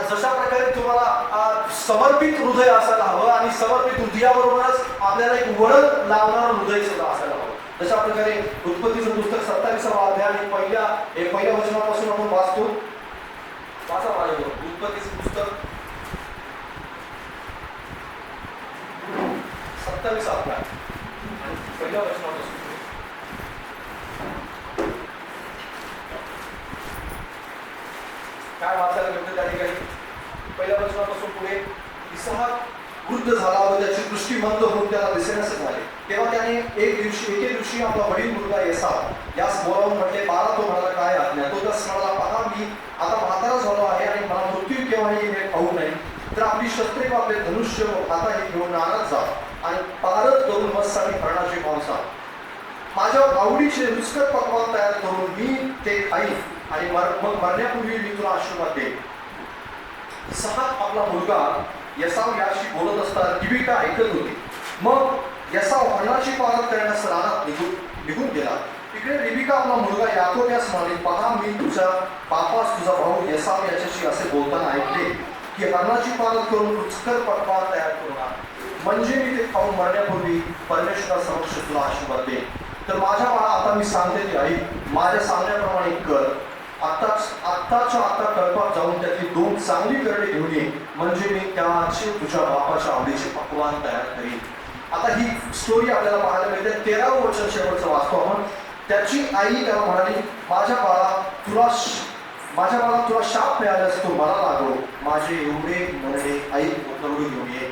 जशा प्रकारे तुम्हाला समर्पित हृदय असायला हवं आणि समर्पित हृदयाबरोबरच आपल्याला एक वळण लावणारं हृदय सुद्धा असायला हवं. तशा प्रकारे उत्पत्तीचं पुस्तक 27वा अध्याय आणि पहिल्या वचनापासून आपण वाचतो. वाचा माझ्याबरोबर उत्पत्तीचं पुस्तक 27वा अध्याय आणि पहिल्या वचनापासून काय वाचायला मिळतं त्या ठिकाणी. पहिल्या वचनापासून पुढे, इसहाक वृद्ध झाला व त्याची दृष्टी मंद होऊन त्याला दिसेनासे झाले. तेव्हा त्याने एके दिवशी आपला वडील मुलगा एसाव यास बोलावून म्हटले, बाळा, तो म्हणाला, काय आज्ञा? तो त्यास म्हणाला, पहा, मी आता म्हातारा झालो आहे आणि मला मृत्यू केव्हा येईल हे ठाऊक नाही. तर आपल्या माणसासाठी हरणाचे मांस आहे. माझ्या आवडीचे रुचकर पकवान तयार करून मी ते खाईन आणि मग मरण्यापूर्वी मी तुला आशीर्वाद देईन. इसहाक आपला मुलगा येसाव याशी बोलत असताना रिबेका ऐकत होती. मग येसाव हरणाची पालन करण्यास रानात निघून गेला. इकडे रिबेका आपला मुलगा याकोब यास म्हणाली, पहा मी तुझ्या बापास तुझा भाऊ येसाव याच्याशी असे बोलताना ऐकले की हरणाची पालन करून रुचकर पकवान तयार करून आण, म्हणजे मी ते खाऊन मरण्यापूर्वी परमेश्वरासमक्ष तुला आशीर्वाद देईन. तर माझ्या बाळा, आता मी सांगते की आई, माझ्या सांगण्याप्रमाणे कर. आत्ताच्या आता कळपात जाऊन त्यातली 2 चांगली करडे घेऊन ये, म्हणजे मी त्याचे तुझ्या बापाच्या आवडीचे पकवान तयार करीन. आता ही स्टोरी आपल्याला पाहायला मिळते. 13वं वचन शेवटचं वाचतो आपण. त्याची आई त्याला म्हणाली, माझ्या बाळा तुला शाप मिळाल्यास तो मला लागो, माझे एवढे म्हणणे आई उतरवून घेऊन ये.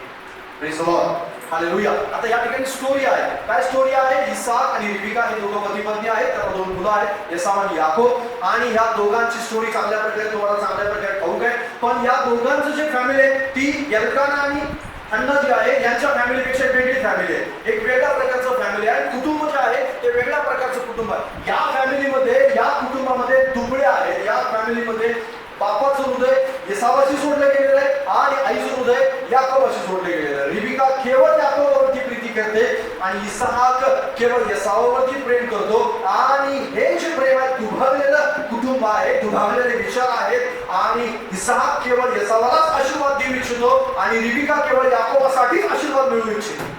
Praise the Lord, hallelujah. आता या ठिकाणी स्टोरी आहे. काय स्टोरी आहे? इसहाक आणि रिबेका हे दोघं पती पत्नी आहेत. त्यांना 2 मुलं आहेत, येसाव आणि याकोब. आणि ह्या दोघांची स्टोरी चांगल्या प्रकारे ठाऊक आहे. पण या दोघांचं जे फॅमिली आहे ती एल्काना आणि हन्ना जी आहे यांच्या फॅमिलीपेक्षा वेगळी फॅमिली आहे. एक वेगळ्या प्रकारचं फॅमिली आहे. कुटुंब जे आहे ते वेगळ्या प्रकारचं कुटुंब आहे. या फॅमिलीमध्ये, या कुटुंबामध्ये दुबळे आहेत. या फॅमिलीमध्ये बापाचं हृदय येसावाशी जोडलं गेलेलं आहे आणि आईचं हृदय याकोबाशी जोडलं गेलेलं आहे. रिबेका केवळ याकोबावरती प्रीती करते आणि इसहाक केवळ येसावावरती प्रेम करतो. आणि हे जे प्रेम आहे दुभागलेलं कुटुंब आहे, दुभागलेले विचार आहेत. आणि इसहाक केवळ येसावालाच आशीर्वाद देऊ इच्छितो आणि रिबेका केवळ याकोबासाठीच आशीर्वाद मिळवू इच्छितो.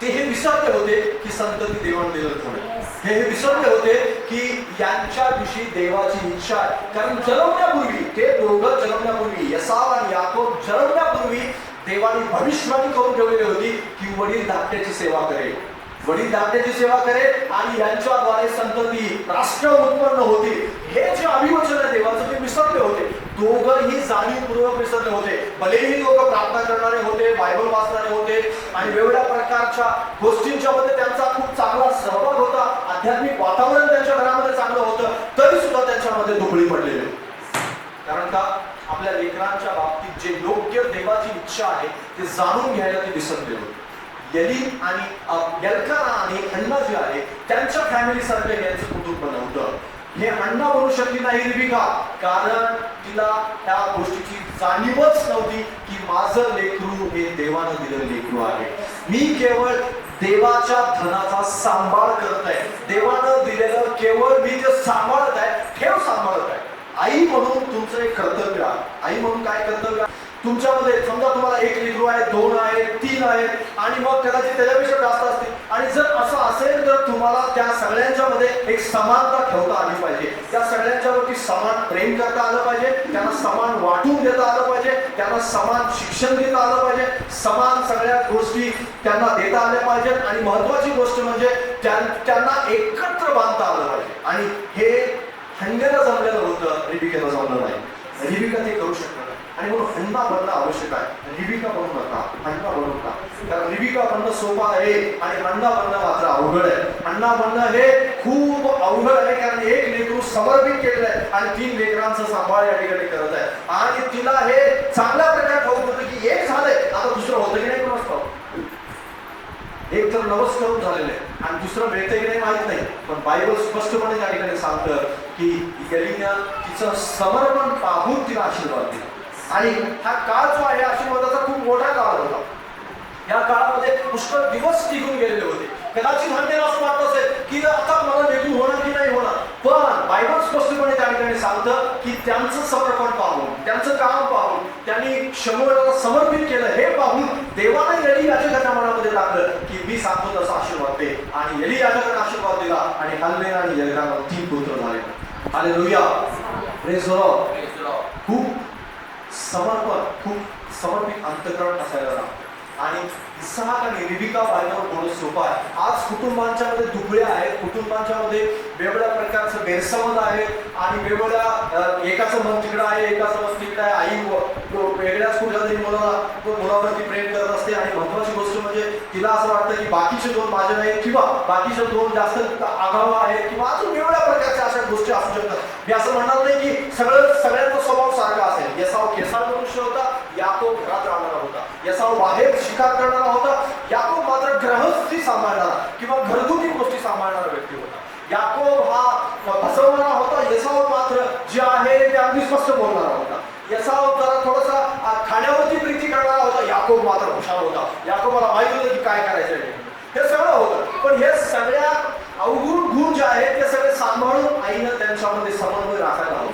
ते हे विसरले होते की संतती देवाणदेवाण होणे. हे विसरले होते की यांच्याविषयी देवाची इच्छा आहे. कारण जन्मण्यापूर्वी, ते दोघं जन्मण्यापूर्वी, येसाव आणि याकोब जन्मण्यापूर्वी देवाने भविष्यवाणी करून ठेवलेली होती की वडील धाकट्याची सेवा करेल, वडील धाकट्याची सेवा करेल आणि यांच्याद्वारे संतती राष्ट्र उत्पन्न होतील. हे जे अभिवचन आहे देवाचं ते विसरले होते. दोघंही जाणीवपूर्वक विसरले होते. भलेही दोघं प्रार्थना करणारे होते, बायबल वाचणारे होते आणि वेगवेगळ्या प्रकारच्या गोष्टींच्या मध्ये त्यांचा खूप चांगला सहभाग होता. आध्यात्मिक वातावरण त्यांच्या घरामध्ये चांगलं होतं, तरी सुद्धा त्यांच्यामध्ये दुबळी पडलेली. कारण का? आपल्या लेकरांच्या बाबतीत जे योग्य देवाची इच्छा आहे ते जाणून घ्यायला ते विसरले होते. एल्काना आणि हन्ना जे आहे त्यांच्या फॅमिली सारखं यांचं कुटुंब नव्हतं. हे हन्ना बनू शकली नाही रिबेका, कारण तिला त्या गोष्टीची जाणीवच नव्हती की माझं लेकरू हे देवानं दिलेलं लेकरू आहे. मी केवळ देवाच्या धनाचा सांभाळ करत आहे. देवानं दिलेलं केवळ मी ते सांभाळत आहे, ठेव सांभाळत आहे. आई म्हणून तुमचं एक कर्तव्य आहे. आई म्हणून काय कर्तव्य आहे? तुमच्यामध्ये समजा तुम्हाला 1 लेकरू आहे, 2 आहे, 3 आहेत आणि मग कदाचित त्याच्यापेक्षा जास्त असतील. आणि जर असं असेल तर तुम्हाला त्या सगळ्यांच्या मध्ये एक समानता ठेवता आली पाहिजे. त्या सगळ्यांच्यावरती समान प्रेम करता आलं पाहिजे, त्यांना समान वाटून देता आलं पाहिजे, त्यांना समान शिक्षण देता आलं पाहिजे, समान सगळ्या गोष्टी त्यांना देता आल्या पाहिजेत. आणि महत्वाची गोष्ट म्हणजे त्यांना एकत्र बांधता आलं पाहिजे. आणि हे हन्नेला जमलेलं होतं, रिबेकाला जमलं नाही. रिबेका ते करू शकत नाही आणि म्हणून हन्ना बनणं आवश्यक आहे. रिबेका बनू नका, हन्ना बनू नका. कारण रिबेका बनणं सोपं आहे आणि हन्ना बनणं मात्र अवघड आहे. हन्ना बनणं हे खूप अवघड आहे, कारण 1 लेकरू समर्पित केलेलं आहे आणि 3 लेकरांचा सांभाळ या ठिकाणी करत आहे. आणि तिला हे चांगल्या प्रकारे ठाऊक होतं की एक झालंय, आता दुसरं होतं की नाही कोणाच ठाऊक. एक तर नवस करून झालेलं आहे आणि दुसरं मिळतंय की नाही माहित नाही. पण बायबल स्पष्टपणे त्या ठिकाणी सांगतं की एलीने तिचं समर्पण पाहून तिला आशीर्वाद दिला. आणि हा काळ जो आहे आशीर्वादाचा खूप मोठा काळ होता. या काळामध्ये पुष्कळ दिवस निघून गेलेले होते. कदाचित हन्नेला असं वाटत असेल की आता मला लेकरू होणार की नाही होणार. पण बायबल स्पष्टपणे त्या ठिकाणी सांगतं की त्यांचं समर्पण पाहून, त्यांचं काम पाहून, त्यांनी शमूएलाला समर्पित केलं हे पाहून देवाने एली याजकाच्या मनामध्ये टाकलं की मी सांगतो तसा आशीर्वाद दे. आणि एली याजकाने आशीर्वाद दिला आणि हन्ने आणि एल्काना 3 पुत्र झाले. Hallelujah, praise the Lord. खूप समर्पित अंतःकरण असायला लागतं. आणि इसहाक आणि रिबेका बायबल बोलणं सोपं आहे. आज कुटुंबांच्या मध्ये दुबळे आहेत, कुटुंबांच्या मध्ये वेगवेगळ्या प्रकारचं गैरसमज आहे आणि वेगवेगळ्या एकाचं मन तिकडं आहे, एकाचं मन तिकडं आहे. आई वेगळ्याच कुठल्या तरी मुलावरती प्रेम करत असते आणि महत्वाची गोष्ट म्हणजे तिला असं वाटतं की बाकीचे 2 माझे नाहीत किंवा बाकीचे 2 जास्त आगाऊ आहेत किंवा अजून वेगवेगळ्या प्रकारच्या अशा गोष्टी असू शकतात. मी असं म्हणणार नाही की सगळ्यांचा स्वभाव सारखा असेल. येसाव केसाळ मनुष्य होता, याकोब घरात राहणारा होता. एसाव बाहेर शिकार करणारा होता, याकोब मात्र गृहस्थी सांभाळणारा किंवा घरगुती गोष्टी सांभाळणारा व्यक्ती होता. याकोब हा फसवणारा होता, एसाव मात्र जे आहे ते अगदी स्पष्ट बोलणारा होता. एसाव जरा थोडासा खाण्यावरती प्रीती करणारा होता, याकोब मात्र हुशार होता. याकोबाला माहित होतं की काय करायचं हे सगळं होतं. पण हे सगळ्या अवगुण गुण जे आहेत ते सगळे सांभाळून आईनं त्यांच्यामध्ये समन्वय राखायला हवं.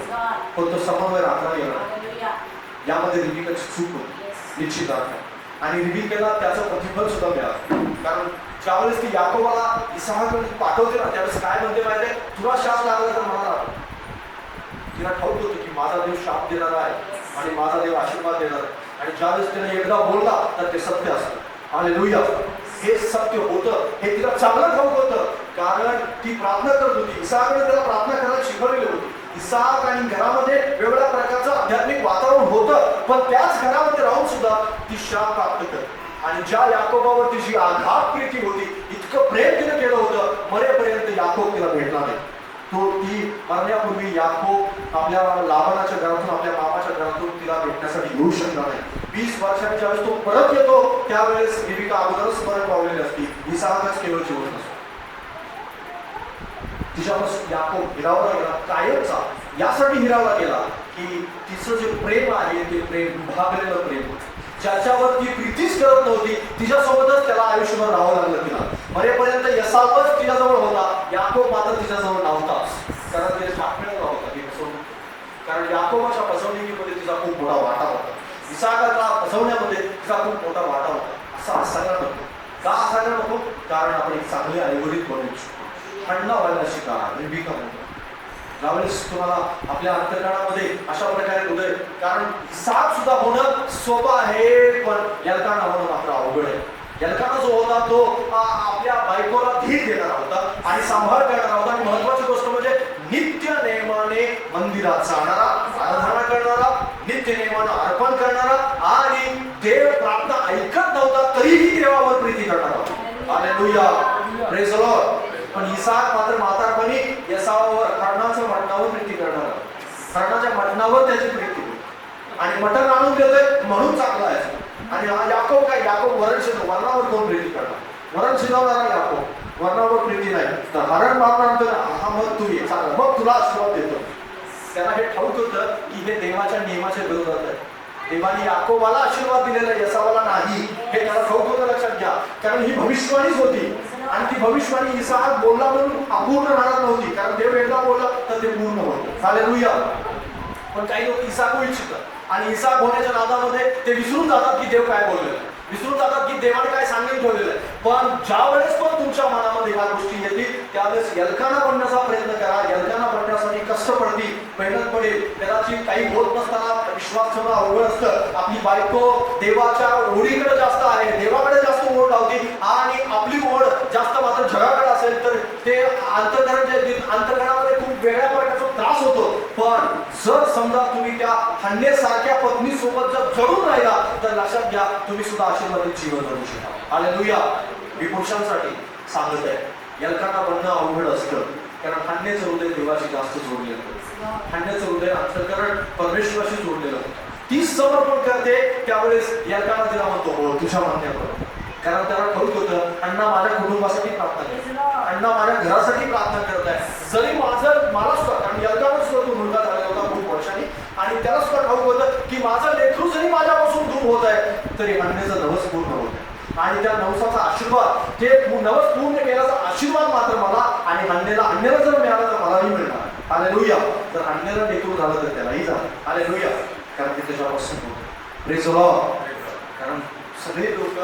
पण तो समन्वय राखला गेला. यामध्ये रिबिकाची चूक होती निश्चित अर्थ. आणि रिबिकेला त्याचं प्रतिफल सुद्धा मिळालं. कारण ज्यावेळेस ती याकोबाला इसाहाकडे पाठवते ना, त्यावेळेस काय म्हणते माहिती आहे, तुला शाप लागला तर मला लागला. तिला ठाऊक होतं की माझा देव शाप देणार आहे आणि माझा देव आशीर्वाद देणार आहे. आणि ज्यावेळेस तिने एकदा बोलला तर ते सत्य असतं. हालेलुया. हे सत्य होतं हे तिला चांगलं ठाऊक होतं, कारण ती प्रार्थना करत होती. इसाहाकडे त्याला प्रार्थना करायला शिकवलेली होती. इसाक आणि घरामध्ये वेगवेगळ्या प्रकारचं आध्यात्मिक वातावरण होतं, पण त्याच घरामध्ये राहून सुद्धा ती शाप प्राप्त करते. आणि ज्या याकोबावरती जी आघात प्रीती होती, इतकं प्रेम तिने केलं होतं, मरेपर्यंत याकोब तिला भेटला नाही. तो ती मरण्यापूर्वी याकोब आपल्या लाबानाच्या घरातून आपल्या मामाच्या घरातून तिला भेटण्यासाठी येऊ शकला नाही. 20 वर्षांनी ज्यावेळेस तो परत येतो त्यावेळेस रिबिका अगोदरच स्मरण पावलेली असती. इसाकच केवळ जीवन असतो. तिच्यापासून याकोब हिरावला गेला, कायमचा यासाठी हिरावला गेला की तिचं जे प्रेम आहे ते प्रेम विभागलेलं प्रेम होतं. ज्याच्यावर ती प्रीतीच करत नव्हती तिच्यासोबतच त्याला आयुष्यभर राहावं लागलं. तिला मरेपर्यंत एसावच तिच्याजवळ होता, याकोब मात्र तिच्याजवळ नव्हताच. कारण तिला शाप मिळाला होता ती फसवणूक. कारण याकोबाच्या फसवणुकीमध्ये तिचा खूप मोठा वाटा होता. इसाकाला फसवण्यामध्ये तिचा खूप मोठा वाटा होता. असा असायला नको. का असायला नको? कारण आपण एक चांगले आयुर्वेदिक बनवू. थंडा व्हायला शिका. रिबिका म्हणतो ज्यावेळेस तुम्हाला आपल्या अंतर्गणामध्ये अशा प्रकारे हृदय, कारण इसाक सुद्धा होणं सोपं आहे पण एल्काना होणं मात्र अवघड आहे. एल्काना जो होता तो आपल्या बायकोला धीर देणारा होता आणि सांभाळ करणारा होता. आणि महत्वाची गोष्ट म्हणजे नित्य नेमाने मंदिरात जाणारा, आराधना करणारा, नित्य नेमानं अर्पण करणारा आणि देव प्रार्थना ऐकत नव्हता तरीही देवावर प्रीती करणारा होता. हालेलुया. Praise the Lord. पण इसाक मात्र म्हातारपणी एसावावर हरणाच्या मटणावर प्रीती करणार. हरणाच्या मटणावर त्याची प्रीती होती. आणि मटण आणून देतोय म्हणून चांगला आहे. आणि याकोब काय, याकोब वरण शिजव, वरणावर कोण प्रीती करणार? वरण शिजवणारा याकोब, वरणावर प्रीती नाही. तर हरण मारणार हा मग तू ये चांगला, मग तुला आशीर्वाद देतो. त्यांना हे ठाऊक होतं की हे देवाच्या नियमाच्या विरोधात आहे. देवाने याकोबाला आशीर्वाद दिलेला एसावाला नाही हे त्याला ठाऊक होतं. लक्षात घ्या. कारण ही भविष्यवाणीच होती आणि ती भविष्यवाणी इसाक बोलला म्हणून अपूर्ण राहणार नव्हती. कारण देव एकदा बोलला तर ते पूर्ण होतं. हालेलुया. पण काही लोक इसाक होऊ इच्छितात आणि इसाक होण्याच्या नादामध्ये ते विसरून जातात की देव काय बोललेलं आहे, विसरून जातात की देवाने काय सांगून ठेवलेलं आहे. पण ज्या वेळेस पण तुमच्या मनामध्ये ह्या गोष्टी येतील त्यावेळेस एल्काना बनण्याचा प्रयत्न करा. एल्काना बनण्यासाठी कष्ट पडतील, मेहनत पडेल. कदाचित काही होत नसताना विश्वास ठेवणं अवघड असतं. आपली बायको देवाच्या ओढीकडे जास्त आहे, देवाकडे जास्त ओढ लावते आणि आपली ओढ जास्त मात्र जगाकडे असेल तर ते अंतर्गणामध्ये खूप वेगळ्या प्रकारचा त्रास होतो. पण जर समजा तुम्ही त्या हन्नेसारख्या पत्नी सोबत जर जडून राहिला तर लक्षात घ्या तुम्ही सुद्धा आशीर्वादित जीवन जगू शकता. हालेलुया. मी पुरुषांसाठी सांगत आहे, एल्काना बनणं अवघड असतं कारण हन्नेचं हृदय देवाशी जास्त जोडलेलं होतं. हन्नेचं हृदय अंतःकरण परमेश्वराशी जोडलेलं होतं. ती समर्पण करते त्यावेळेस एल्काना तिला म्हणतो हो तुझ्या म्हणण्यावर. कारण त्याला ठाऊक होतं अण्णा माझ्या कुटुंबासाठी प्रार्थना करत, अण्णा माझ्या घरासाठी प्रार्थना करत आहे. जरी मला सुद्धा, कारण एल्काना सुद्धा तो मुलगा झालेला होता खूप वर्षांनी आणि त्याला सुद्धा ठाऊक होतं की माझं लेकरू जरी माझ्यापासून दूर होत आहे तरी अन्याचं नवस पूर्ण होत आहे. आणि त्या नवसाचा आशीर्वाद, ते नवस पूर्ण केल्याचा आशीर्वाद मात्र मला आणि अन्याला जर मिळाला तर मलाही मिळणार. हालेलुया. जर अन्याला लेकरू झालं तर त्यालाही झालं. हालेलुया. कारण ते त्याच्यापासून होतं. Praise the Lord. कारण सगळे लोक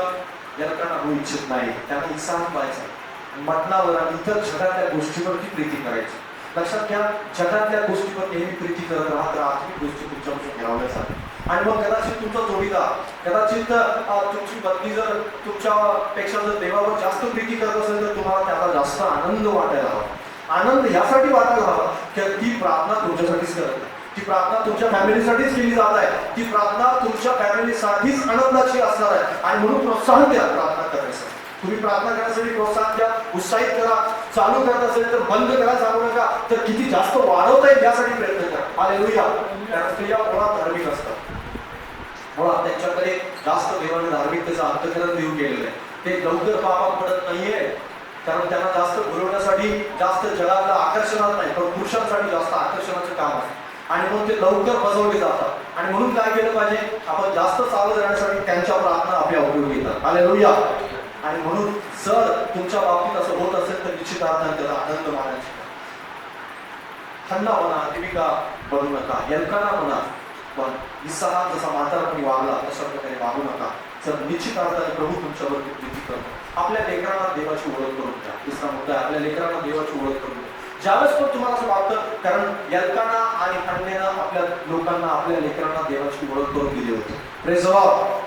एल्काना होऊ इच्छित नाही. त्यांना इसाक व्हायचा, मटणावर आणि इतर जगातल्या गोष्टीवरती प्रीती करायची. लक्षात घ्या, जगातल्या गोष्टीवर नेहमी प्रीती करत राहत आर्थिक गोष्टी तुमच्यापासून मिळवल्या जातात. आणि मग कदाचित तुमचा जोडीदार, कदाचित तुमची पत्नी जर तुमच्यापेक्षा जर देवावर जास्त प्रीती करत असेल तर तुम्हाला त्याचा जास्त आनंद वाटायला हवा. आनंद यासाठी वाटायला हवा की ती प्रार्थना तुमच्यासाठीच करत नाही, ती प्रार्थना तुमच्या फॅमिलीसाठीच केली जात आहे, ती प्रार्थना तुमच्या फॅमिलीसाठीच आनंदाची असणार आहे. आणि म्हणून प्रोत्साहन द्या प्रार्थना करण्यासाठी. तुम्ही प्रार्थना करण्यासाठी प्रोत्साहन द्या, उत्साहित करा. चालू करत असेल तर बंद करा, सांगू नका. तर किती जास्त वाढवता येईल यासाठी प्रयत्न करा. हालेलुया. कारण स्त्रिया मुळात धार्मिक असतात, मुळात त्यांच्याकडे जास्त देवाने धार्मिकतेचं अंतःकरण देऊ केलेलं आहे. ते लवकर पापात पडत नाहीये, कारण त्यांना जास्त घुरवण्यासाठी जास्त जगातलं आकर्षणात नाही, पण पुरुषांसाठी जास्त आकर्षणाचं काम आहे. आणि म्हणून ते लवकर बसवले जातात. आणि म्हणून काय केलं पाहिजे, आपण जास्त चालत राहण्यासाठी त्यांच्या प्रार्थना आपल्या उपयोगी येतात. हालेलुया. आणि म्हणून जर तुमच्या बाबतीत असं होत असेल तर निश्चित अर्थाने त्याचा आनंद मानायचा. हन्ना म्हणा, देविका बनू नका, एल्काना म्हणा, पण इसहाक जसा म्हातारपणी वागला तशा प्रकारे वागू नका. जर निश्चित अर्थाने प्रभू तुमच्यावरती प्रीती करतो. आपल्या लेकरांना देवाची ओळख करून द्या. तिसरा मुद्दा आहे, आपल्या लेकरांना देवाची ओळख करून द्या. ज्यावेळेस पण तुम्हाला असं वाटतं, कारण एल्काना आणि हन्नेनं आपल्या लोकांना, आपल्या लेकरांना देवाची ओळख करून दिली होती. Praise the Lord.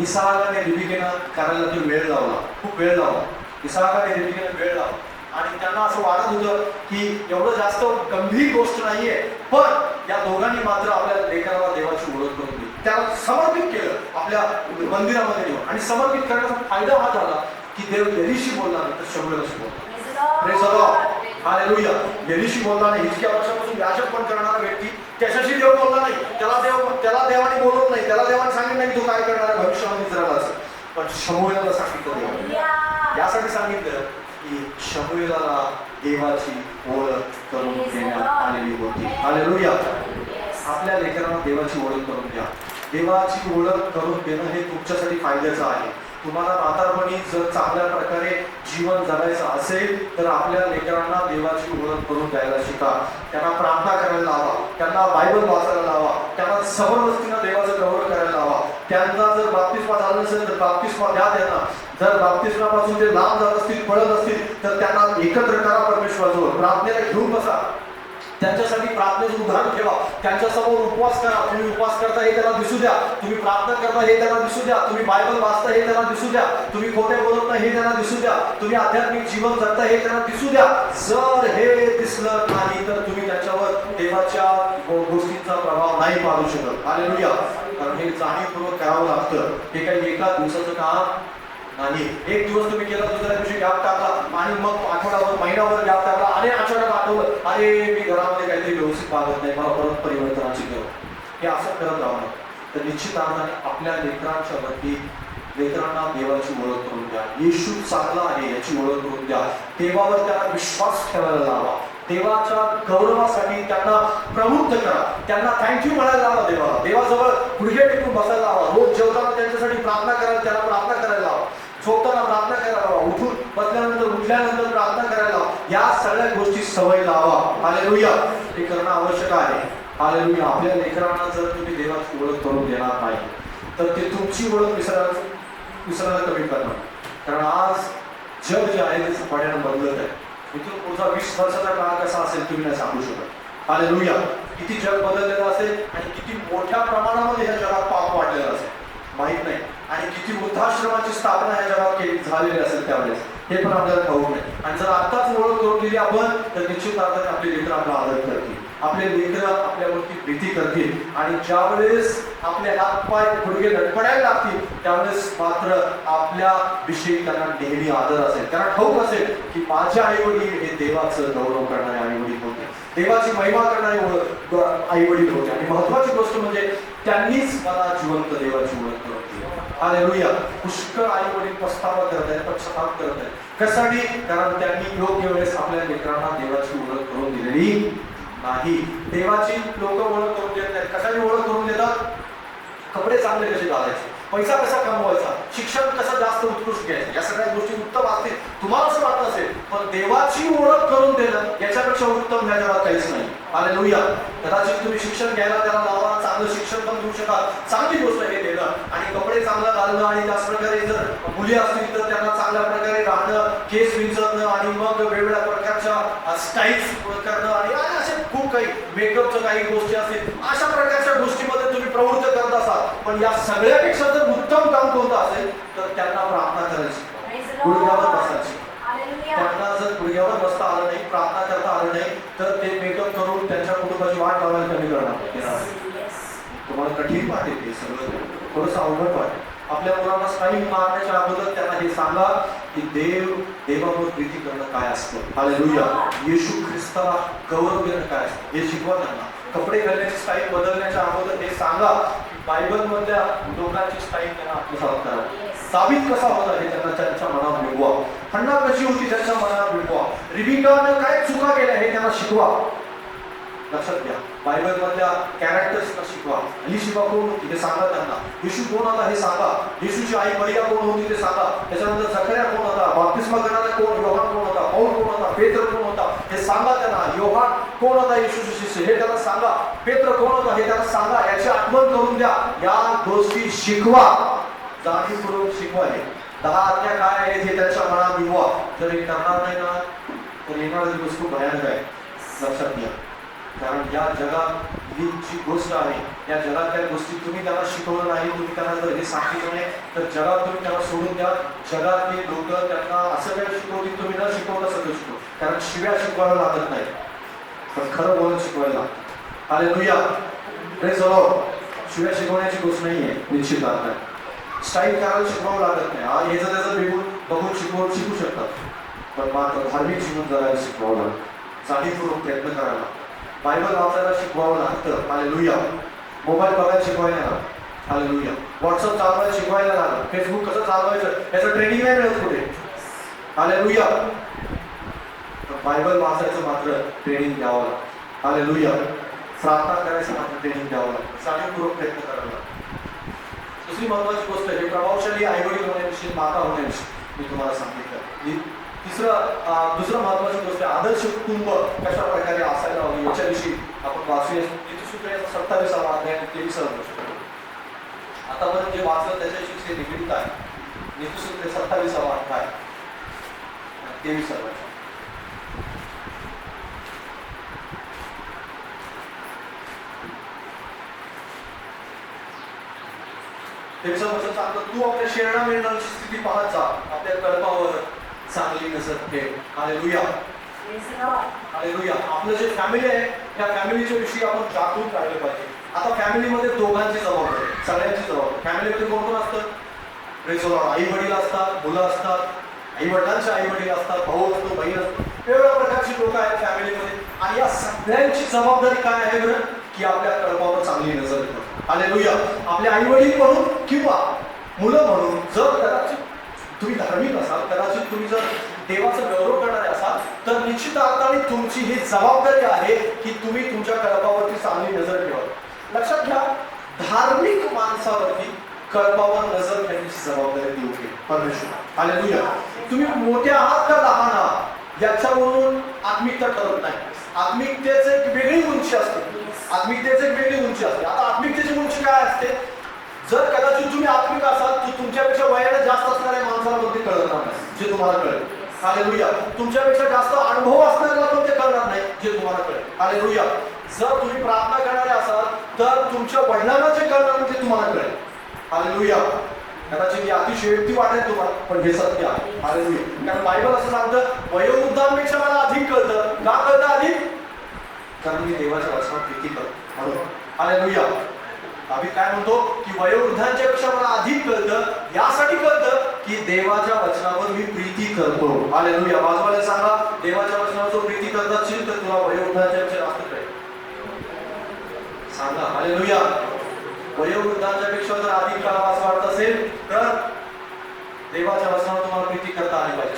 इसहाकाने रिबेकाला करायला तो वेळ लावला, खूप वेळ लावला. इसहाकाने रिबेकाला वेळ लावला आणि त्यांना असं वाटत होतं की एवढं जास्त गंभीर गोष्ट नाहीये, पण या दोघांनी मात्र आपल्या लेकराला देवाची ओळख करून दिली. त्याला समर्पित केलं आपल्या मंदिरामध्ये येऊन. आणि समर्पित करण्याचा फायदा हा झाला की देव एलीशी बोलला नाही तर शमूएलाशी बोलला. Praise the Lord. हालेलुया. एलीशी बोलला नाही. इतक्या वर्षापासून याजक पण करणारा व्यक्ती, त्याच्याशी देव बोलला नाही. त्याला देवाने बोलवलं नाही. त्याला देवाने सांगितलं नाही तू काय करणार आहे भविष्यामध्ये इस्रायलाचं. पण शमूएलाला सांगितलं देवाने. यासाठी सांगितलं की शमूएलाला देवाची ओळख करून देण्यात आलेली होती. हालेलुया. आपल्या लेकरांना देवाची ओळख करून द्या. देवाची ओळख करून देणं हे तुमच्यासाठी फायद्याचं आहे. तुम्हाला म्हातारपणी जर चांगल्या प्रकारे जीवन जगायचं असेल तर आपल्या लेकरांना देवाची ओळख करून द्यायला शिका. त्यांना प्रार्थना करायला लावा, त्यांना बायबल वाचायला लावा, त्यांना जबरदस्तीनं देवाचं गौरव करायला लावा. त्यांना जर बाप्तिस्मा झाला नसेल तर बाप्तिस्मा द्या त्यांना. जर बाप्तिस्मापासून ते लांब जात असतील, पळत असतील तर त्यांना एकत्र करा परमेश्वराजवळ. प्रार्थनेला घेऊन बसा. त्यांच्यासाठी प्रार्थनेचं उदाहरण ठेवा. त्यांच्यासमोर उपवास करा. तुम्ही उपवास करता हे त्यांना दिसू द्या. तुम्ही प्रार्थना करता हे त्यांना दिसू द्या. तुम्ही बायबल वाचता हे त्यांना दिसू द्या. तुम्ही खोटे बोलत नाही हे त्यांना दिसू द्या. तुम्ही आध्यात्मिक जीवन जगता हे त्यांना दिसू द्या. जर हे दिसलं नाही तर तुम्ही त्याच्यावर देवाच्या गोष्टींचा प्रभाव नाही पाडू शकत. हालेलुया. कारण हे जाणीवपूर्वक करावं लागतं. हे काही एका दिवसाचं काम नाही. एक दिवस तुम्ही केला, दुसऱ्या दिवशी गॅप टाकला आणि मग आठवडाभर, महिनाभर गॅप टाकला आणि आठवड्यात आठवलं अरे मी घरामध्ये काहीतरी व्यवस्थित वागत नाही, मला परत परिवर्तनाची गरज. हे असं करत राहणं. तर निश्चित अर्थाने आपल्या लेकरांच्या वरती लेकरांना देवाची ओळख करून द्या. येशू चांगला आहे याची ओळख करून द्या. देवावर त्यांना विश्वास ठेवायला लावा. देवाच्या गौरवासाठी त्यांना प्रवृत्त करा. त्यांना थँक्यू म्हणायला लावा. देवाजवळ गुडघे टेकून बसायला लावा. रोज जेवताना त्यांच्यासाठी प्रार्थना करायला, त्यांना प्रार्थना करायला लावा. झोपताना प्रार्थना करायला लावा. उठल्यानंतर प्रार्थना करायला लावा. या सगळ्या गोष्टी सवय लावा. हालेलुया. हे करणं आवश्यक आहे. हालेलुया. आपल्या लेकरांना जर तुम्ही देवाची ओळख करून देणार नाही तर ते तुमची ओळख विसरायला कमी करणार. कारण आज जग जे आहे ते झपाट्यानं बदलत आहे. इथून पुढचा 20 वर्षाचा काळ कसा असेल तुम्ही नाही सांगू शकत. हालेलुया. किती जग बदललेलं असेल आणि किती मोठ्या प्रमाणामध्ये ह्या जगात पाप वाढलेलं असेल माहित नाही. आणि किती वृद्धाश्रमाची स्थापना ह्या जगात झालेली असेल त्यावेळेस हे पण आपल्याला ठाऊक नाही. आणि जर आत्ताच ओळख करून दिली आपण तर निश्चित अर्थाने आपले लेकरं आपला आदर करतील. आपले लेकरं आपल्यावरती प्रीती करतील. आणि ज्यावेळेस आपले हातपाय गुडघे धडपडायला लागतील त्यावेळेस मात्र आपल्या विषयी त्यांना नेहमी आदर असेल. त्यांना ठाऊक असेल की माझे आई वडील हे देवाचं गौरव करणारे आई वडील होते, देवाची महिमा करणारे आई वडील होते. आणि महत्वाची गोष्ट म्हणजे त्यांनीच मला जिवंत देवाची ओळख करून दिली. हालेलुया. पुष्कळ आई वडील पछतावा करत आहेत, पश्चाताप करत आहेत. कशासाठी? कारण त्यांनी योग्य वेळेस आपल्या लेकरांना देवाची ओळख करून दिलेली नाही. देवाची लोक ओळख करून देत नाहीत. कशाची ओळख करून देतात? कपडे चांगले कसे घालायचे, पैसा कसा कमवायचा, शिक्षण कसं जास्त उत्कृष्ट घ्यायचं, या सगळ्या गोष्टी उत्तम असतील तुम्हाला असं वाटत असेल. पण देवाची ओळख करून देणं याच्यापेक्षा उत्तम ह्या जगात काहीच नाही. हालेलुया. कदाचित तुम्ही शिक्षण घ्यायला त्याला लावा, चांगलं शिक्षण पण घेऊ शकाल, चांगली गोष्ट आहे देणं. आणि कपडे चांगलं घालणं आणि त्याच प्रकारे जर मुली असतील तर त्यांना चांगल्या प्रकारे राहणं, केस विंचरणं आणि मग वेगवेगळ्या प्रकारच्या स्टाईल्स करणं आणि असे खूप काही मेकअपच्या काही गोष्टी असतील, अशा प्रकारच्या गोष्टीमध्ये तुम्ही प्रवृत्त करत असाल. पण या सगळ्यापेक्षा जर उत्तम काम कोणतं असेल तर त्यांना प्रार्थना करायची, गुडघ्यावर बसायची. त्यांना जर गुडघ्यावर बसता आलं नाही, प्रार्थना करता आलं नाही तर ते मेकअप करून त्यांच्या कुटुंबाची वाट लावायला कमी करणार. तुम्हाला कठीण वाटेल, ते सगळं थोडंसं अवघड वाटेल. आपल्या मुलांना स्टाईल मारण्याच्या अगोदर त्यांना हे सांगा की देवावर प्रीती करणं काय असतं. हालेलुया. येशू ख्रिस्ताला गौरव देणं काय असतं हे शिकवा त्यांना. कपडे घालण्याची स्टाईल बदलण्याच्या अगोदर हे सांगा की बायबलमधल्या लोकांची स्टाईल त्यांना आत्मसात करा. दावीद कसा होता हे त्यांना त्यांच्या मनात मिळवा. हन्ना कशी होती त्यांच्या मनात मिळवा. रिबिकानं काय चुका केल्या हे त्यांना शिकवा. लक्षात घ्या, बायबल मधल्या कॅरेक्टर्सना शिकवा. अलिशिबा कोण होती हे सांगा त्यांना. येशू कोण होता हे सांगा. येशूची आई मरिया कोण होती ते सांगा. त्याच्यानंतर झकर्या कोण होता, बाप्तिस्मा करणारा कोण, योहान कोण होता, पौल कोण होता, पेत्र कोण होता हे सांगा त्यांना. योहान कोण होता येशूचे शिष्य हे त्यांना सांगा. पेत्र कोण होता हे त्यांना सांगा. याची आठवण करून द्या. या गोष्टी शिकवा, जाणीवपूर्वक शिकवा. 10 आज्ञा काय आहेत हे त्यांच्या मनात मिळवा. जर हे करणार नाही ना तर येणारा दिवस खूप भयानक आहे. लक्षात घ्या, कारण या जगात जी गोष्ट आहे, या जगातल्या गोष्टी तुम्ही त्यांना शिकवलं नाही, तुम्ही त्यांना जर हे सांगितलं नाही तर जगात तुम्ही त्यांना सोडून द्या. जगातले लोक त्यांना असं काही शिकवतील, तुम्ही न शिकवलं सगळं शिकव. कारण शिव्या शिकवायला लागत नाही, पण खरं बोलून शिकवायला. Hallelujah, praise the Lord. शिव्या शिकवण्याची गोष्ट नाहीये, निश्चित अर्थ आहे. स्टाईल करायला शिकवावं लागत नाही. हे जर त्याचं बघून शिकू शकतात, पण मात्र धार्मिक जीवन जगायला शिकवावं लागतं. जाणीवपूर्वक प्रयत्न करायला. बायबल वाचायला शिकवावं लागतं. हालेलुया. मोबाईल बघायला शिकवायला लागलं. हालेलुया. व्हॉट्सअप चालवायला शिकवायला लागलं. फेसबुक कसं चालवायचं याचं ट्रेनिंग नाही मिळत कुठे. हालेलुया. बायबल वाचायचं मात्र ट्रेनिंग द्यावं लागतं. हालेलुया. प्रार्थना करायचं मात्र ट्रेनिंग द्यावं लागतं. जाणीवपूर्वक प्रयत्न करायला लागतं. दुसरी महत्वाची गोष्ट आहे, प्रभावशाली आईवडील होण्याविषयी, माता होण्याविषयी मी तुम्हाला सांगितलं. दुसरं महत्वाची गोष्ट आहे, आदर्श कुटुंब कशा प्रकारे असायला हवं याच्याविषयी आपण वाचूया. नीतिसूत्र 27वा अध्याय 23वा गोष्ट. आतापर्यंत जे वाचलं त्याच्याशी निगडीत आहे. नीतिसूत्र 27वा अध्याय 23वा वचन. त्याचं वचन सांगतं, तू आपल्या शेरणा मिळण्याची स्थिती पाहत जा, आपल्या कळपावर चांगली नजर ठेव. हालेलुया. हालेलुया. आपलं जे फॅमिली आहे त्या फॅमिलीच्या विषयी आपण जागरूक राहिलं पाहिजे. आता फॅमिलीमध्ये दोघांची जबाबदारी, सगळ्यांची जबाबदारी. फॅमिलीमध्ये कोण कोण असतं? Praise the Lord. आई वडील असतात, मुलं असतात, आई वडिलांचे आई वडील असतात, भाऊ असतो, बहीण असतो, वेगवेगळ्या प्रकारची लोक आहेत फॅमिलीमध्ये. आणि या सगळ्यांची जबाबदारी काय आहे बरं? की आपल्या कळपावर चांगली नजर ठेव. हालेलुया. आपले आई वडील म्हणून किंवा मुलं म्हणून जर कदाचित तुम्ही धार्मिक असाल, कदाचित तुम्ही जर देवाचं गौरव करणारे असाल, तर निश्चित अर्थाने तुमची ही जबाबदारी आहे की तुम्ही तुमच्या कळपावरती चांगली नजर ठेवा. लक्षात घ्या, धार्मिक माणसावरती कळपावर नजर ठेवण्याची जबाबदारी देऊ नये परमेश्वर. हालेलुया. तुम्ही मोठे आहात का लहान आहात याच्यावरून आत्मिकता ठरत नाही. आत्मिकतेची एक वेगळी उंची असते. आत्मिकतेची एक वेगळी उंची असते. आता आत्मिकतेची उंची काय असते? जर कदाचित तुम्ही आत्मिक असाल तर तुमच्यापेक्षा वयाने जास्त असणाऱ्या माणसाला कोणते कळणार नाही, जे तुम्हाला कळेल. हालेलुया. तुमच्यापेक्षा जास्त अनुभव असणाऱ्याला कोणते कळणार नाही, जे तुम्हाला कळेल. हालेलुया. जर तुम्ही प्रार्थना करणारे असाल तर तुमच्या वडिलांना जे कळणार नाही ते तुम्हाला कळेल. हालेलुया. कदाचित ही अतिशयोक्ती वाटेल तुम्हाला, पण हे सत्य आहे. हालेलुया. कारण बायबल असं सांगतं, वयोवृद्धांपेक्षा मला अधिक कळतं. का कळतं अधिक? कारण मी देवाच्या वचनात प्रीती करतो म्हणून. हालेलुया. आम्ही काय म्हणतो की वयोवृद्धांच्या पेक्षा मला अधिक कळतं, यासाठी कळतं की देवाच्या वचनावर मी प्रीती करतो. हालेलुया. बाजूला सांगा, देवाच्या वचनावर जो प्रीती करत असेल तर तुला वयोवृद्धांच्या पेक्षा जास्त कळेल. सांगा. हालेलुया. वयोवृद्धांच्या पेक्षा जर अधिक काळ असं वाटत असेल तर देवाच्या वचनावर तुम्हाला प्रीती करता आली पाहिजे.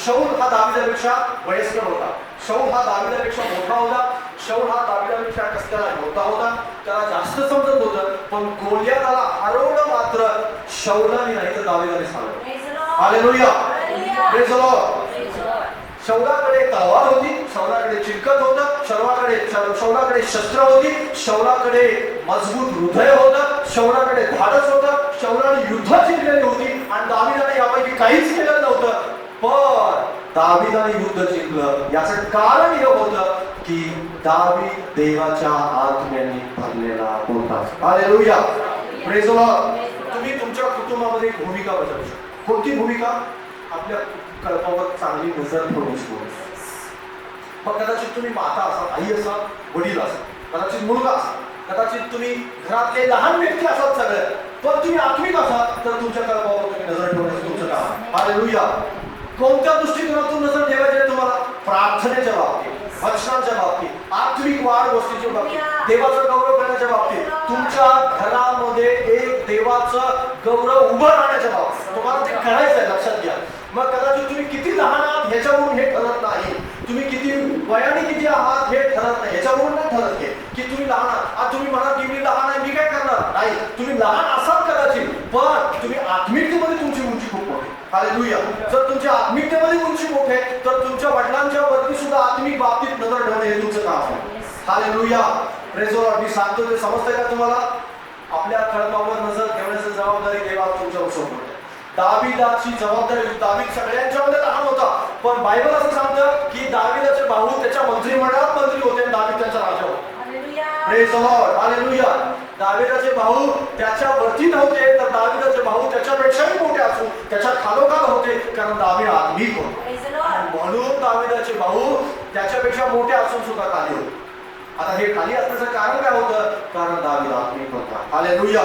शौल हा दाविदापेक्षा वयस्कर होता. शौल हा दाविदापेक्षा मोठा होता. शौल हा दाविदापेक्षा कसल्याला मोठा होता, त्याला जास्त समजत होतं. पण गोलियाथाला हरवणं मात्र शौलाने नाही तर दाविदानेच हरवलं. हालेलुया. Praise the Lord. शौलाकडे तलवार होती, शौलाकडे चिलखत होतं, शौलाकडे शस्त्र होती, शौलाकडे मजबूत हृदय होतं, शौलाकडे धाडस होतं, शौलाने युद्ध जिंकलेली होती आणि दाविदाने यापैकी काहीच केलं नव्हतं. पण दाविदाने युद्ध जिंकलं याचं कारण हे होतं की दावीद देवाच्या आत्म्याने भरलेला होता. हालेलुया. Praise the Lord. तुम्ही तुमच्या कुटुंबामध्ये एक भूमिका बजावू शकता. कोणती भूमिका? आपल्या कळपावर चांगली नजर ठेवण्याची भूमिका. मग कदाचित तुम्ही माता असाल, आई असाल, वडील असाल, कदाचित मुलगा असाल, कदाचित तुम्ही घरातले लहान व्यक्ती असाल सगळे, पण तुम्ही आत्मिक असाल तर तुमच्या कळपावर तुम्ही नजर ठेवण्याचं तुमचं काम. हालेलुया. कोणत्या दृष्टिकोनातून नजर ठेवायची तुम्हाला? प्रार्थनेच्या बाबतीत, वचनाच्या बाबतीत, आत्मिक वाढ गोष्टीच्या बाबतीत, देवाचा गौरव करण्याच्या बाबतीत, तुमच्या घरामध्ये एक देवाचं गौरव उभं राहण्याच्या बाबतीत तुम्हाला ते करायचं आहे. लक्षात घ्या. मग कदाचित तुम्ही किती लहान आहात ह्याच्यावरून हे ठरत नाही, तुम्ही किती वयाने किती आहात हे ठरत नाही, ह्याच्यावरून नाही ठरत हे की तुम्ही लहान आहात. आज तुम्ही म्हणा की मी लहान आहे, मी काय करणार नाही. तुम्ही लहान असाल कदाचित, पण तुम्ही आत्मिकतेमध्ये तुमची उंची खूप मोठी. हालेलुया. जर तुमच्या आत्मिकतेमध्ये उंची मोठी आहे तर तुमच्या वडिलांच्या वरती सुद्धा आत्मिक बाबतीत नजर ठेवणे हे तुमचं काम आहे. हालेलुया. Praise the Lord. मी सांगतो ते समजतंय का तुम्हाला? आपल्या खळपावर नजर ठेवण्याची जबाबदारी देवा तुमच्यावर सोपवते. दाविदाची जबाबदारी, दावीद सगळ्यांच्या मध्ये लहान होता, पण बायबल असं सांगतं की दाविदाचे भाऊ त्याच्या मंत्रिमंडळात मंत्री होते आणि दावीद त्यांचा राजा होता. Praise the Lord. हालेलुया. दाविदाचे भाऊ त्याच्यावरती नव्हते तर दाविदाचे भाऊ त्याच्यापेक्षाही मोठे असून त्याच्या खालोखाल होते, कारण दावीद आत्मिक होता. म्हणून दाविदाचे भाऊ त्याच्यापेक्षा मोठे असून सुद्धा खाली होते. आता हे खाली असण्याचं कारण काय होतं? कारण दावीद आत्मिक होता. हालेलुया.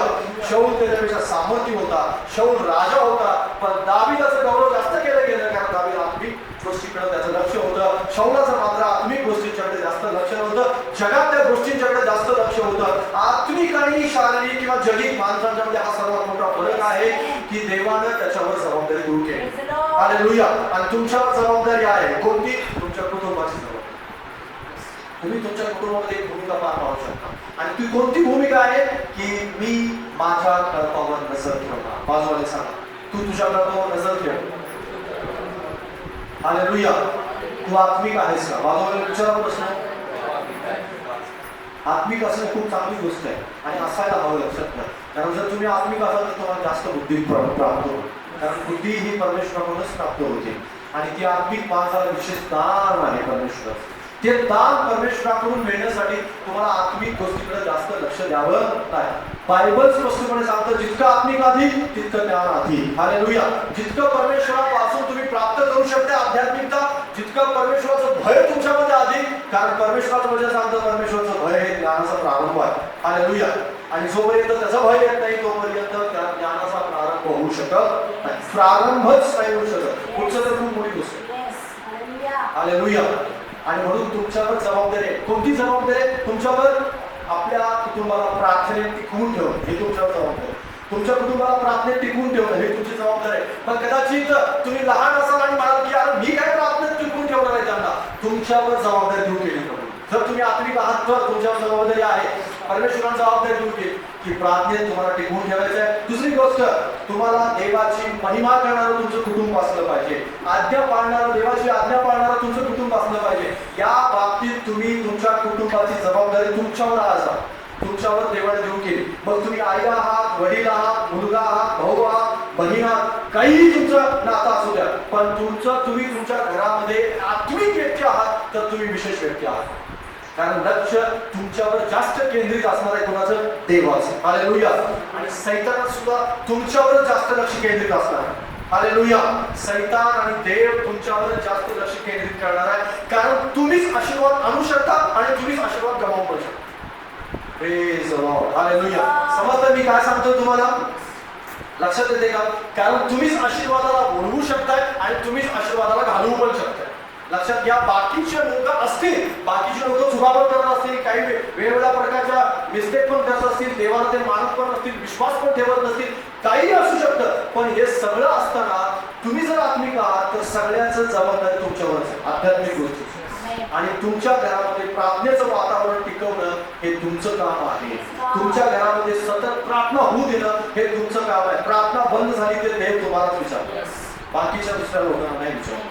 शाऊल त्याच्यापेक्षा सामर्थ्य होता, शाऊल राजा होता, पण दावीदाचं गौरव जास्त केलं गेलं कारण दावीद आत्मिक गोष्टीकडे त्याचं लक्ष होतं. शाऊलाचं मात्र आत्मिक गोष्टींच्याकडे जास्त लक्ष नव्हतं, जगातल्या गोष्टींच्याकडे जास्त लक्ष होतं. आत्मिक आणि शारीरिक किंवा जगिक माणसांच्या मध्ये हा सर्वात मोठा फरक आहे की देवानं त्याच्यावर जबाबदारी दूर केली. हालेलुया. आणि तुमच्यावर जबाबदारी आहे कोणती? तुमच्या कुटुंबाची जबाबदारी. तुम्ही तुमच्या कुटुंबामध्ये एक भूमिका पार पाडू शकता. आणि ती कोणती भूमिका आहे? की मी माझ्या कळपावर नजर ठेवणार. बाजूला सांगा, तू तुझ्या कळपावर नजर ठेव. हालेलुया. तू आत्मिक आहेस का? बाजूला विचारा प्रश्न. आत्मिक असणं खूप चांगली गोष्ट आहे आणि असायला हवं. लक्षात घ्या. कारण जर तुम्ही आत्मिक असाल तर तुम्हाला जास्त बुद्धी प्राप्त होईल, कारण बुद्धी ही परमेश्वराकडूनच प्राप्त होते आणि ती आत्मिक माणसाला विशेष दान आहे परमेश्वर. ते दान परमेश्वराकडून मिळण्यासाठी तुम्हाला आत्मिक गोष्टीकडे जास्त लक्ष द्यावं नाही. बायबल स्पष्टपणे सांगतं जितकं आत्मिक अधिक तितकं ज्ञान अधिक. हालेलुया. जितकं परमेश्वरापासून तुम्ही प्राप्त करू शकता आध्यात्मिकता, जितकं परमेश्वराचं भय तुमच्यामध्ये अधिक, कारण परमेश्वराचं म्हणजे सांगतं परमेश्वराचं भय हे ज्ञानाचा प्रारंभ आहे. हालेलुया. आणि जोपर्यंत त्याचा भय येत नाही तोपर्यंत त्या ज्ञानाचा प्रारंभ होऊ शकत नाही. प्रारंभच नाही होऊ शकत. पुढचं तर खूप मोठी गोष्ट आहे. हालेलुया. आणि म्हणून तुमच्यावर जबाबदारी आहे. कोणती जबाबदारी आहे? तुमच्यावर आपल्या कुटुंबाला प्रार्थनेत टिकवून ठेवणं हे तुमच्यावर जबाबदारी आहे. तुमच्या कुटुंबाला प्रार्थनेत टिकवून ठेवणं हे तुमची जबाबदारी आहे. पण कदाचित तुम्ही लहान असाल आणि म्हणाल की यार मी काय प्रार्थनेत टिकवून ठेवणार आहे त्यांना. तुमच्यावर जबाबदारी दूर केली पाहिजे. जर तुम्ही आत्मिक आहात तर तुमच्यावर जबाबदारी आहे. परमेश्वरांची जबाबदारी दूर केली की प्रार्थनेत तुम्हाला टिकवून ठेवायचं आहे. दुसरी गोष्ट, तुम्हाला देवाची महिमा करणारं तुमचं कुटुंब असलं पाहिजे. आज्ञा पाळणारं, देवाची आज्ञा पाळणारं तुमचं कुटुंब असलं पाहिजे. या बाबतीत तुम्ही तुमच्या कुटुंबाची जबाबदारी तुमच्यावर आहात. तुमच्यावर देवाने देऊ केली. मग तुम्ही आई आहात, वडील आहात, मुलगा आहात, भाऊ आहात, बहीण आहात, काहीही तुमचं नातं असू द्या, पण तुम्ही तुमच्या घरामध्ये आत्मिक व्यक्ती आहात तर तुम्ही विशेष व्यक्ती आहात. कारण लक्ष तुमच्यावर जास्त केंद्रित असणार आहे कोणाचं? देवाचं. हालेलुया. आणि सैतान सुद्धा तुमच्यावर जास्त लक्ष केंद्रित असणार आहे. हालेलुया. सैतान आणि देव तुमच्यावर जास्त लक्ष केंद्रित करणार आहे, कारण तुम्हीच आशीर्वाद आणू शकता आणि तुम्हीच आशीर्वाद गमावू पण शकता. Praise the Lord. हालेलुया. समजलं मी काय सांगतो तुम्हाला? लक्षात येते का? कारण तुम्हीच आशीर्वादाला बोलवू शकताय आणि तुम्हीच आशीर्वादाला घालवू पण शकताय. लक्षात घ्या. बाकीचे लोक असतील, बाकीचे लोक चुकापण करत असतील, काही वेगवेगळ्या प्रकारच्या मिस्टेक पण करत असतील, देवाला ते मानत पण असतील, विश्वास पण ठेवत नसतील, काही असू शकतं. पण हे सगळं असताना तुम्ही जर आत्मिक आहात तर सगळ्याचं जबाबदारी तुमच्यावरच आहे, आध्यात्मिक गोष्टी. आणि तुमच्या घरामध्ये प्रार्थनेचं वातावरण टिकवणं हे तुमचं काम आहे. तुमच्या घरामध्ये सतत प्रार्थना होऊ देणं हे तुमचं काम आहे. प्रार्थना बंद झाली तर देव तुम्हालाच विचारतो, बाकीच्या दुसऱ्या लोकांना नाही विचारतो.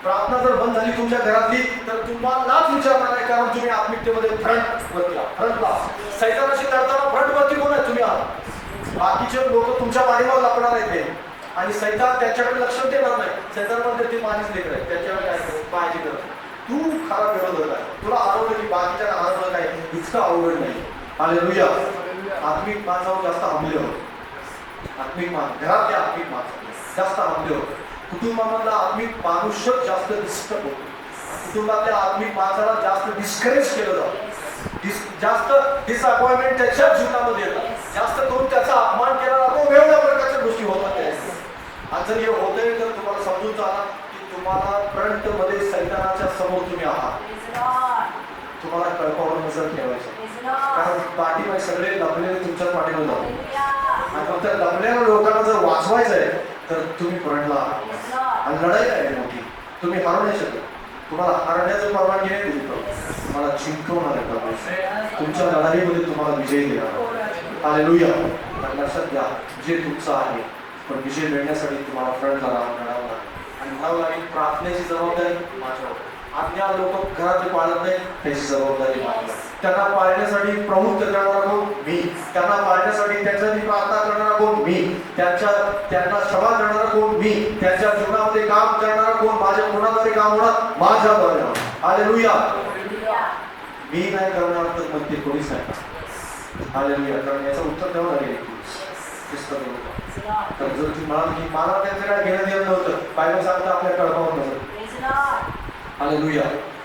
प्रार्थना जर बंद झाली तुमच्या घरातली तर तुम्हालाच विचारणार आहे, कारण तुम्ही आत्मिकतेमध्ये फ्रंटला. सैतानाशी लढताना फ्रंटवरती कोण आहे? तुम्ही आहात. बाकीचे लोक तुमच्या पाठीवर लपणार आहेत आणि सैतान त्यांच्याकडे लक्ष देणार नाही. सैतान म्हणते ते माझीच लेकर आहे, त्यांच्याकडे काय पाहायची गरज. तू खराब विरोधक आहे, तुला हरवलं की बाकीच्या हरवलं काय इतकं अवघड नाही. हालेलुया. आत्मिक माणसावर जास्त हमले होत. आत्मिक माणूस घरातल्या आत्मिक माणसावर जास्त हमले होत. कुटुंबामधला आत्मिक माणूस जास्त डिस्टर्ब होतो. कुटुंबातल्या आत्मिक माणसाला जास्त डिस्करेज केलं जातं. जास्त डिसअपॉइंटमेंट त्याच्या जीवनामध्ये येतात. जास्त करून त्याचा अपमान केला जातो. वेगवेगळ्या प्रकारच्या गोष्टी होतात. आणि जर हे होतंय तर तुम्हाला समजून चाला की तुम्हाला फ्रंट मध्ये सैतानाच्या समोर तुम्ही आहात. तुम्हाला कळपावर नजर ठेवायची, कारण पाठीमागे सगळे लपलेले तुमच्या पाठीवर जातात आणि फक्त लपलेल्या लोकांना जर वाचवायचं आहे तर तुम्ही फ्रंटला आहात. आणि लढाई आहे मोठी, तुम्ही हारू नाही शकत. तुम्हाला हारण्याचं परवानगी नाही दिली तर तुम्हाला जिंकवणार आहे परमेश्वर. तुमच्या लढाईमध्ये तुम्हाला विजय देणार. हालेलुया. लक्षात घ्या, जे तुमचं आहे, पण विजय मिळण्यासाठी तुम्हाला फ्रंटला लढावं लागेल. आणि म्हणावं लागेल प्रार्थनेची जबाबदारी माझ्यावर. आज्ञा लोक घरात पाळत नाही, त्याची जबाबदारी माझ्यावर. त्यांना पाळण्यासाठी प्रवृत्त करणारा कोण? मी. त्यांना पाळण्यासाठी त्यांच्यासाठी प्रार्थना करणारा कोण? मी. त्यांना क्षमा करणारा कोण? मी. त्यांच्या जीवनामध्ये काम करणारा कोण? माझ्या कोणाद्वारे काम होणार? माझ्याद्वारे होणार. हालेलुया. मी नाही करणार तर मग ते कोणीच नाही. हालेलुया. कारण याचं उत्तर द्यावं लागेल. तर जर तुम्ही म्हणाल की मला त्यांचं काय घेणं देणं नव्हतं, बायबल सांगतं आपल्या कळपावर नजर. हालेलुया.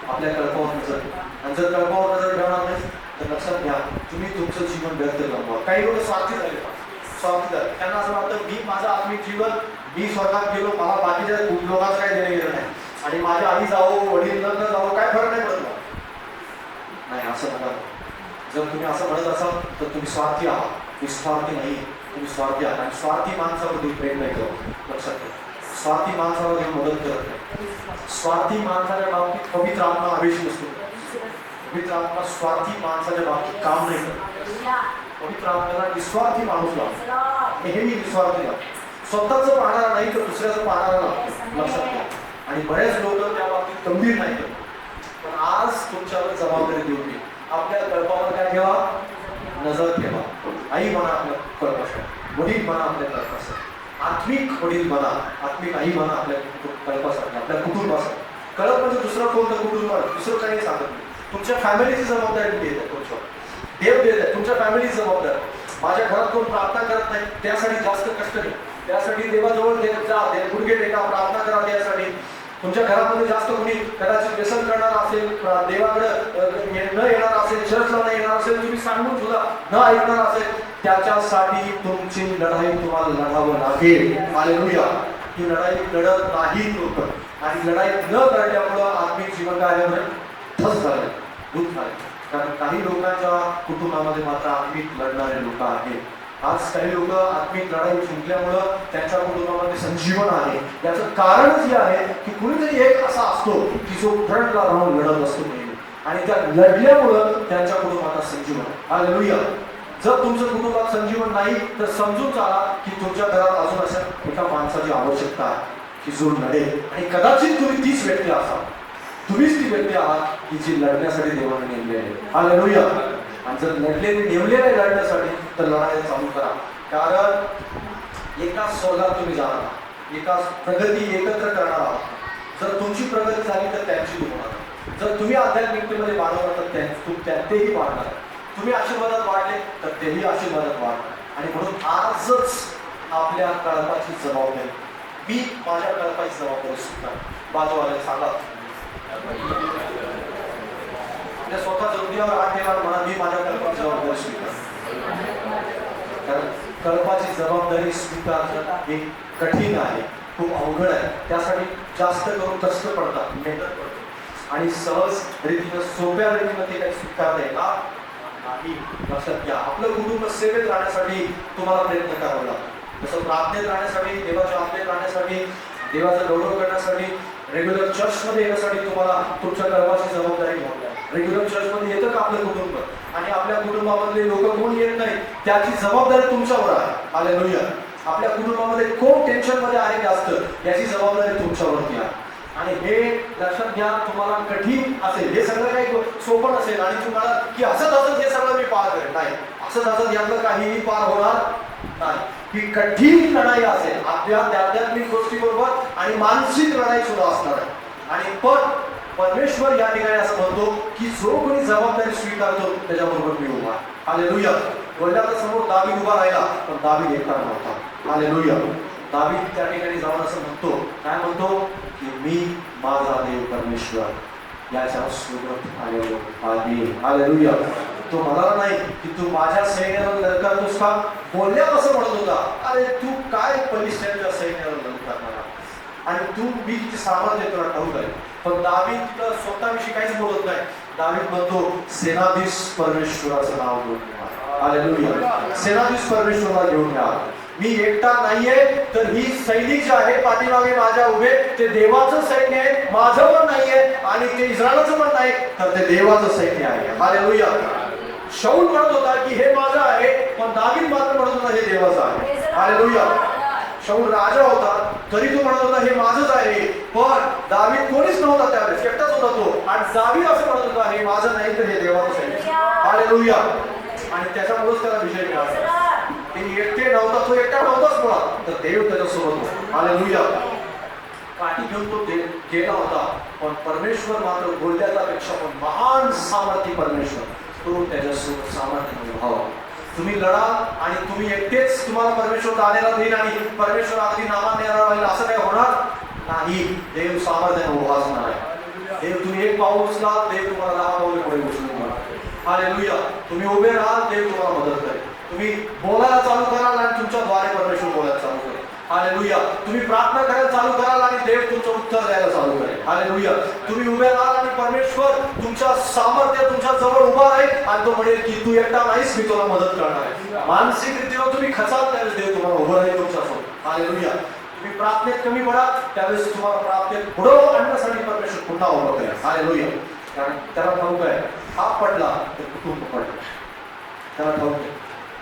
आपल्या कळपावर नजर. आणि जर कळपावर नजर ठेवणार नाही तर लक्षात घ्या, तुम्ही तुमचं जीवन व्यर्थ गमवा. काही लोक स्वार्थी झाले, स्वार्थी झाले. त्यांना असं वाटतं मी माझं आत्मिक जीवन, मी स्वर्गात गेलो, मला बाकीच्या लोकांचं काही देणं घेणं नाही, आणि माझ्या आई जावो वडील न जावो काय फरक नाही पडत. नाही, असं नका. जर तुम्ही असं म्हणत असाल तर तुम्ही स्वार्थी आहात. निस्वार्थी नाही, तुम्ही स्वार्थी आहात. आणि स्वार्थी माणसावर प्रेम नाही करत. लक्षात घ्या, स्वार्थी माणसाला मदत करत नाही. स्वार्थी माणसाच्या बाबतीत पवित्र आत्मा आवेश नसतो. पवित्र आत्मा स्वार्थी माणसाच्या बाबतीत काम नाही करत. पवित्र आत्म्याला निस्वार्थी माणूस लागतो. नेहमी निस्वार्थी लागतो. स्वतःच पाहणारा नाही तर दुसऱ्याचं पाहणारा लागतो. लक्षात घ्या. आणि बरेच लोक त्या बाबतीत गंभीर नाही करत. पण आज तुमच्यावर जबाबदारी देऊन मी आपल्या कल्पावर काय ठेवा? नजर ठेवा. आई म्हणा आपल्या कल्पासाठी, वडील म्हणा आपल्या कल्पासाठी, आत्मिक वडील म्हणा, आत्मिक आई म्हणा आपल्या कल्पासाठी, आपल्या कुटुंबासाठी. कळप म्हणजे दुसरं कोणतं कुटुंब आहे, दुसरं काही सांगत नाही. तुमच्या फॅमिलीची जबाबदारी देत आहे तुमच्यावर. देव देत आहे तुमच्या फॅमिलीची जबाबदारी. माझ्या घरात कोण प्रार्थना करत नाही त्यासाठी जास्त कष्ट घ्या. त्यासाठी देवाजवळ जा, गुडघे टेका, प्रार्थना करा. त्यासाठी तुमच्या घरामध्ये जास्त कोणी कदाचित व्यसन करणार असेल, देवाकडे न येणार असेल, चर्चला न येणार असेल, तुम्ही सांगून सुद्धा न ऐकणार असेल, त्याच्यासाठी तुमची लढाई तुम्हाला लढावं लागेल. हालेलुया. ही लढाई लढत नाही लोक, आणि लढाई न लढल्यामुळं आत्मिक जीवन काय ठस झालं, दूध झाले. कारण काही लोकांच्या कुटुंबामध्ये मात्र आत्मिक लढणारे लोक आहेत. आज काही लोक आत्मिक लढाई जिंकल्यामुळं त्यांच्या कुटुंबामध्ये संजीवन आहे. याचं कारणच हे आहे की कुणीतरी एक असा असतो की जो फ्रंटला राहून लढत असतो नेहमी, आणि त्या लढल्यामुळं त्यांच्या कुटुंबाला संजीवन आहे. हालेलुया. जर तुमच्या कुटुंबात संजीवन नाही तर समजून चाला की तुमच्या घरात अजून अशा एका माणसाची आवश्यकता आहे की जो लढेल. आणि कदाचित तुम्ही तीच व्यक्ती असाल, तुम्हीच ती व्यक्ती आहात की जी लढण्यासाठी देवाने नेमली आहे. हालेलुया. आणि जर नेमले नाही लढण्यासाठी तर लढाई चालू करा. कारण एकाच स्वर्गात तुम्ही जाणार, एकाच प्रगती एकत्र करणार आहात. जर तुमची प्रगती झाली तर त्यांची होणार. जर तुम्ही आध्यात्मिकतेमध्ये वाढवणार तर तेही वाढणार. तुम्ही आशीर्वादात वाढले तर तेही आशीर्वादात वाढणार. आणि म्हणून आजच आपल्या कळपाची जबाबदारी, मी माझ्या कळपाची जबाबदारी सुद्धा बाजूवाल्याला सांगा. आपल्या स्वतः हृदयावर हात ठेवा, म्हणा मी माझ्या कल्पाची जबाबदारी स्वीकार. कारण कल्पाची जबाबदारी स्वीकारणं हे कठीण आहे, खूप अवघड आहे. त्यासाठी जास्त करून कष्ट पडतात, मेहनत पडते, आणि सहज रीतीनं सोप्या रीतीनं ते काही स्वीकारता येणार नाही. लक्षात घ्या, आपलं कुटुंब सेवेत राहण्यासाठी तुम्हाला प्रयत्न करावा लागतो. जसं प्रार्थनेत राहण्यासाठी, देवाच्या आज्ञेत राहण्यासाठी, देवाचा गौरव करण्यासाठी, रेग्युलर चर्चमध्ये येण्यासाठी तुम्हाला तुमच्या कल्पाची जबाबदारी घ्यावी लागते. रेग्युलर चर्चमध्ये येतं का आपलं कुटुंब, आणि आपल्या कुटुंबामधले लोक कोण येत नाही त्याची जबाबदारी तुमच्यावर आहे. हालेलुया. आपल्या कुटुंबामध्ये कोण टेन्शन मध्ये आहे जास्त याची जबाबदारी तुमच्यावरती आहे. आणि हे लक्षात घ्या, तुम्हाला कठीण असेल, हे सगळं काही सोपं असेल आणि तुम्हाला की हसत हसत हे सगळं मी पार करेन, नाही. हसत हसत यातलं काहीही पार होणार नाही. ही कठीण लढाई असेल आपल्या आध्यात्मिक गोष्टीबरोबर, आणि मानसिक लढाई सुद्धा असणार आहे. आणि पण परमेश्वर या ठिकाणी असं म्हणतो की जो कोणी जबाबदारी स्वीकारतो त्याच्याबरोबर मी उभा. हालेलुया. वडिलांच्या समोर दावीद उभा राहिला, पण दावीद एकटा नव्हता. हालेलुया. दावीद त्या ठिकाणी जाऊन असं म्हणतो, काय म्हणतो की मी माझा देव परमेश्वर याच्या सोबत आलेलो आहे. हालेलुया. तो म्हणाला नाही की तू माझ्या सैन्याला ललकारतोस का. बोलल्या असं म्हणत होता, अरे तू काय पलिष्ठांच्या सैन्याला ललकारणार. आणि तू मी किती सामर्थ्य तुला ठाऊक आहे. पण दावीद तिथं स्वतःविषयी काहीच बोलत नाही. दावीद म्हणतो सेनाधीश परमेश्वराचं नाव घेऊन या. हालेलुया. सेनाधीश परमेश्वराला घेऊन या. मी एकटा नाहीये, तर ही सैनिक जे आहे पाठीमागे माझ्या उभे ते देवाचं सैन्य आहे. माझं पण नाहीये आणि ते इस्रायलचं पण नाही, तर ते देवाचं सैन्य आहे. हालेलुया. शाऊल म्हणत होता की हे माझं आहे, पण दावीद मात्र म्हणत होता हे देवाचं आहे. हालेलुया. शाऊल राजा होता तरी तो म्हणत होता हे माझंच आहे, पण दावीद कोणीच नव्हता त्यावेळेस, एकटाच होता तो. आणि दावीद असं म्हणत होता हे माझं नाही, तर हे देवाचं सैन्य. हालेलुया. आणि त्याच्यामुळेच त्याला विजय मिळाला. ते एकटे नव्हता, तो एकटा नव्हताच मुळात, तर देव त्याच्यासोबत होता. हालेलुया. काठी घेऊन तो गेला होता, पण परमेश्वर मात्र बोलल्याचा पेक्षा पण महान सामर्थ्य परमेश्वर तो त्याच्यासोबत सामर्थ्याने उभा. तुम्ही लढा आणि तुम्ही एकटेच तुम्हाला परमेश्वर दानेला देईल आणि परमेश्वर अगदी नामाने येणार राहील असं काही होणार नाही. देव सामर्थ्याने उभा असणार आहे. देव तुम्ही एक पाऊल उचला, देव तुम्हाला 10 पाऊले पुढे उचलून. हालेलुया. तुम्ही उभे राहा, देव तुम्हाला मदत करेल. तुम्ही बोलायला चालू कराल आणि तुमच्याद्वारे परमेश्वर बोलायला चालू करेल. हालेलुया. तुम्ही प्रार्थना करायला चालू कराल आणि देव तुमचं उत्तर द्यायला चालू करेल. हालेलुया. तुम्ही उभे राहाल आणि परमेश्वर तुमच्या सामर्थ्य तुमच्या जवळ उभा राहील आणि तो म्हणेल की तू एकटा नाहीस, मी तुला मदत करणार आहे. मानसिक रीतीने तुम्ही खचाल त्यावेळेस देव तुम्हाला उभं राहील तुमच्यासोबत. हालेलुया. तुम्ही प्रार्थनेत कमी पडा त्यावेळेस तुम्हाला प्रार्थनेत पुढं आणण्यासाठी परमेश्वर पुन्हा उभं करेल. हालेलुया. कारण त्याला ठाऊक आहे हा पडला तर कुटुंब पडलं. त्याला ठाऊक आहे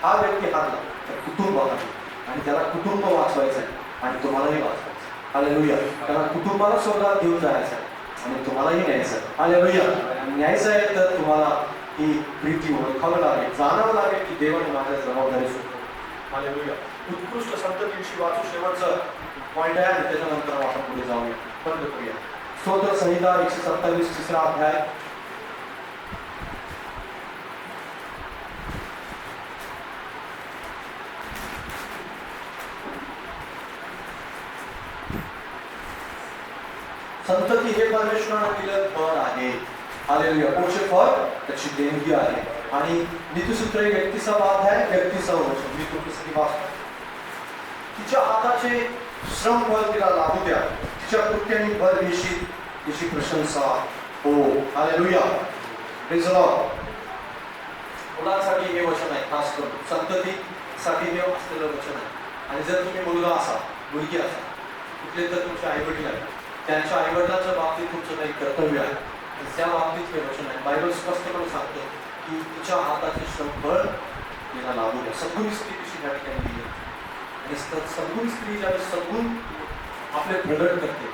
हा व्यक्ती हारला तर कुटुंब हारला आणि त्याला कुटुंब वाचवायचं आहे आणि तुम्हालाही वाचवायचं. हालेलुया. त्याला कुटुंबाला स्वर्गात घेऊन जायचं आहे आणि तुम्हालाही न्यायचं आहे. हालेलुया. न्यायचं आहे तर तुम्हाला ही प्रीती ओळखावं लागेल, जाणावं लागेल की देवाने माझ्या जबाबदारी सुटतो. हालेलुया. उत्कृष्ट संततींशी वाचू शेवटचं पॉईंट आहे आणि त्याच्यानंतर आपण पुढे जाऊया. बंद करूया. स्तोत्र संहिता 127 तिसरा अध्याय. संतती हे परमेश्वराने दिलं फळ आहे. हालेलुया. पुढचे फळ त्याची देणगी आहे. आणि नीतिसूत्र 31 अध्याय 31 वचन मी तुमच्यासाठी वाचतो. तिच्या हाताचे श्रम फळ तिला लागू द्या, तिच्या कृत्याने फळ येशील, तिची प्रशंसा हो. हालेलुया. Praise the Lord. मुलांसाठी हे वचन आहे, खास करून संततीसाठी हे असलेलं वचन आहे. आणि जर तुम्ही मुलगा असा मुलगी असा कुठले तर तुमचे आईवडील आहेत, त्यांच्या आईवडिलांच्या बाबतीत तुमचं काही कर्तव्य आहे, त्या बाबतीत हे वचन आहे. बायबल स्पष्टपणे सांगतं की तिच्या हाताचे श्रमफळ तिला लागू द्या. सद्गुण स्त्री कशी त्या ठिकाणी दिली आणि सद्गुण स्त्री ज्यावेळेस सद्गुण आपले प्रगट करते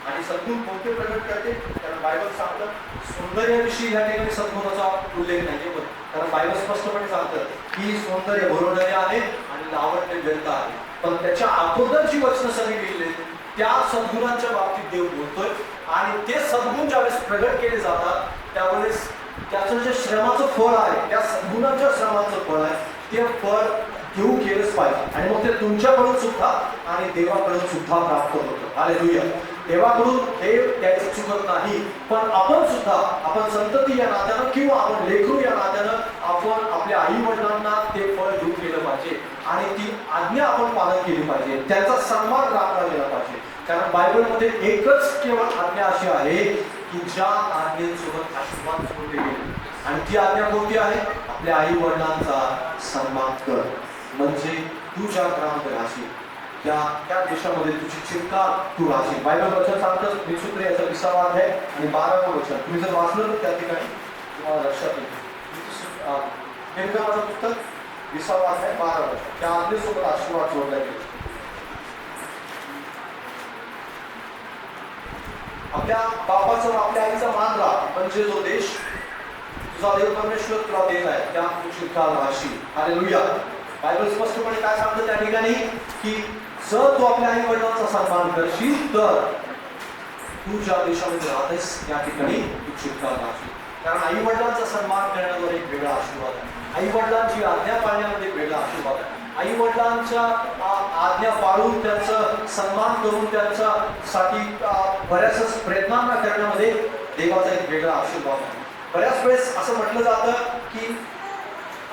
आणि सद्गुण कोणते प्रगट करते, कारण बायबल सांगतं सौंदर्याविषयी या ठिकाणी सद्गुणाचा उल्लेख नाही. पण कारण बायबल स्पष्टपणे सांगतं की सौंदर्य भरोडले आहे आणि लावण्य व्यर्थ आहे. पण त्याच्या अगोदर जी वचनं सगळी लिहिली त्या सद्गुणांच्या बाबतीत देव बोलतोय आणि ते सद्गुण ज्यावेळेस प्रगट केले जातात त्यावेळेस त्याचं जे श्रमाचं फळ आहे, त्या सद्गुणाच्या श्रमाचं फळ आहे, ते फळ घेऊ केलंच पाहिजे. आणि मग ते तुमच्याकडून सुद्धा आणि देवाकडून सुद्धा प्राप्त होतं. हालेलुया. देवाकडून हे द्यायचं चुकत नाही, पण आपण सुद्धा आपण संतती या नात्यानं किंवा आपण लेकरू या नात्यानं आपण आपल्या आई वडिलांना ते फळ घेऊन केलं पाहिजे आणि ती आज्ञा आपण पालन केली पाहिजे, त्यांचा सन्मान राखला गेला पाहिजे. कारण बायबलमध्ये एकच केवळ आज्ञा अशी आहे की ज्या आज्ञेसोबत आशीर्वाद जोडले गेले आणि ती आज्ञा कोणती आहे? आपल्या आई वडिलांचा सन्मान कर, म्हणजे तू ज्या घरामध्ये राहशील त्या देशामध्ये तुझी चिंता तू राहशील. बायबल वचन सांगतं नीतिसूत्र याचा 20 अध्याय आणि 12 वचन तुम्ही जर वाचलं तर त्या ठिकाणी तुम्हाला लक्षात येईल. निर्गमाचं पुस्तक 20 अध्याय 12 वचन त्या आज्ञेसोबत आशीर्वाद जोडला गेला. आपल्या बापाचा आपल्या आईचा मान राहा, म्हणजे जो देश तुझा देव परमेश्वर तुला देत आहे त्या तू चिरकाल राहशील. हालेलुया. बायबल स्पष्टपणे काय सांगतं त्या ठिकाणी की जर तू आपल्या आई वडिलांचा सन्मान करशील तर तू ज्या देशामध्ये राहतेस त्या ठिकाणी तू चिरकाल राहशील. कारण आई वडिलांचा सन्मान करण्यावर एक वेगळा आशीर्वाद आहे. आई वडिलांची आज्ञा पाळण्यामध्ये एक वेगळा आशीर्वाद आहे. आई वडिलांच्या आज्ञा पाळून त्यांचा सन्मान करून त्यांच्यासाठी बऱ्याच प्रयत्नांना करण्यामध्ये देवाचा एक वेगळा आशीर्वाद आहे. बऱ्याच वेळेस असं म्हटलं जातं की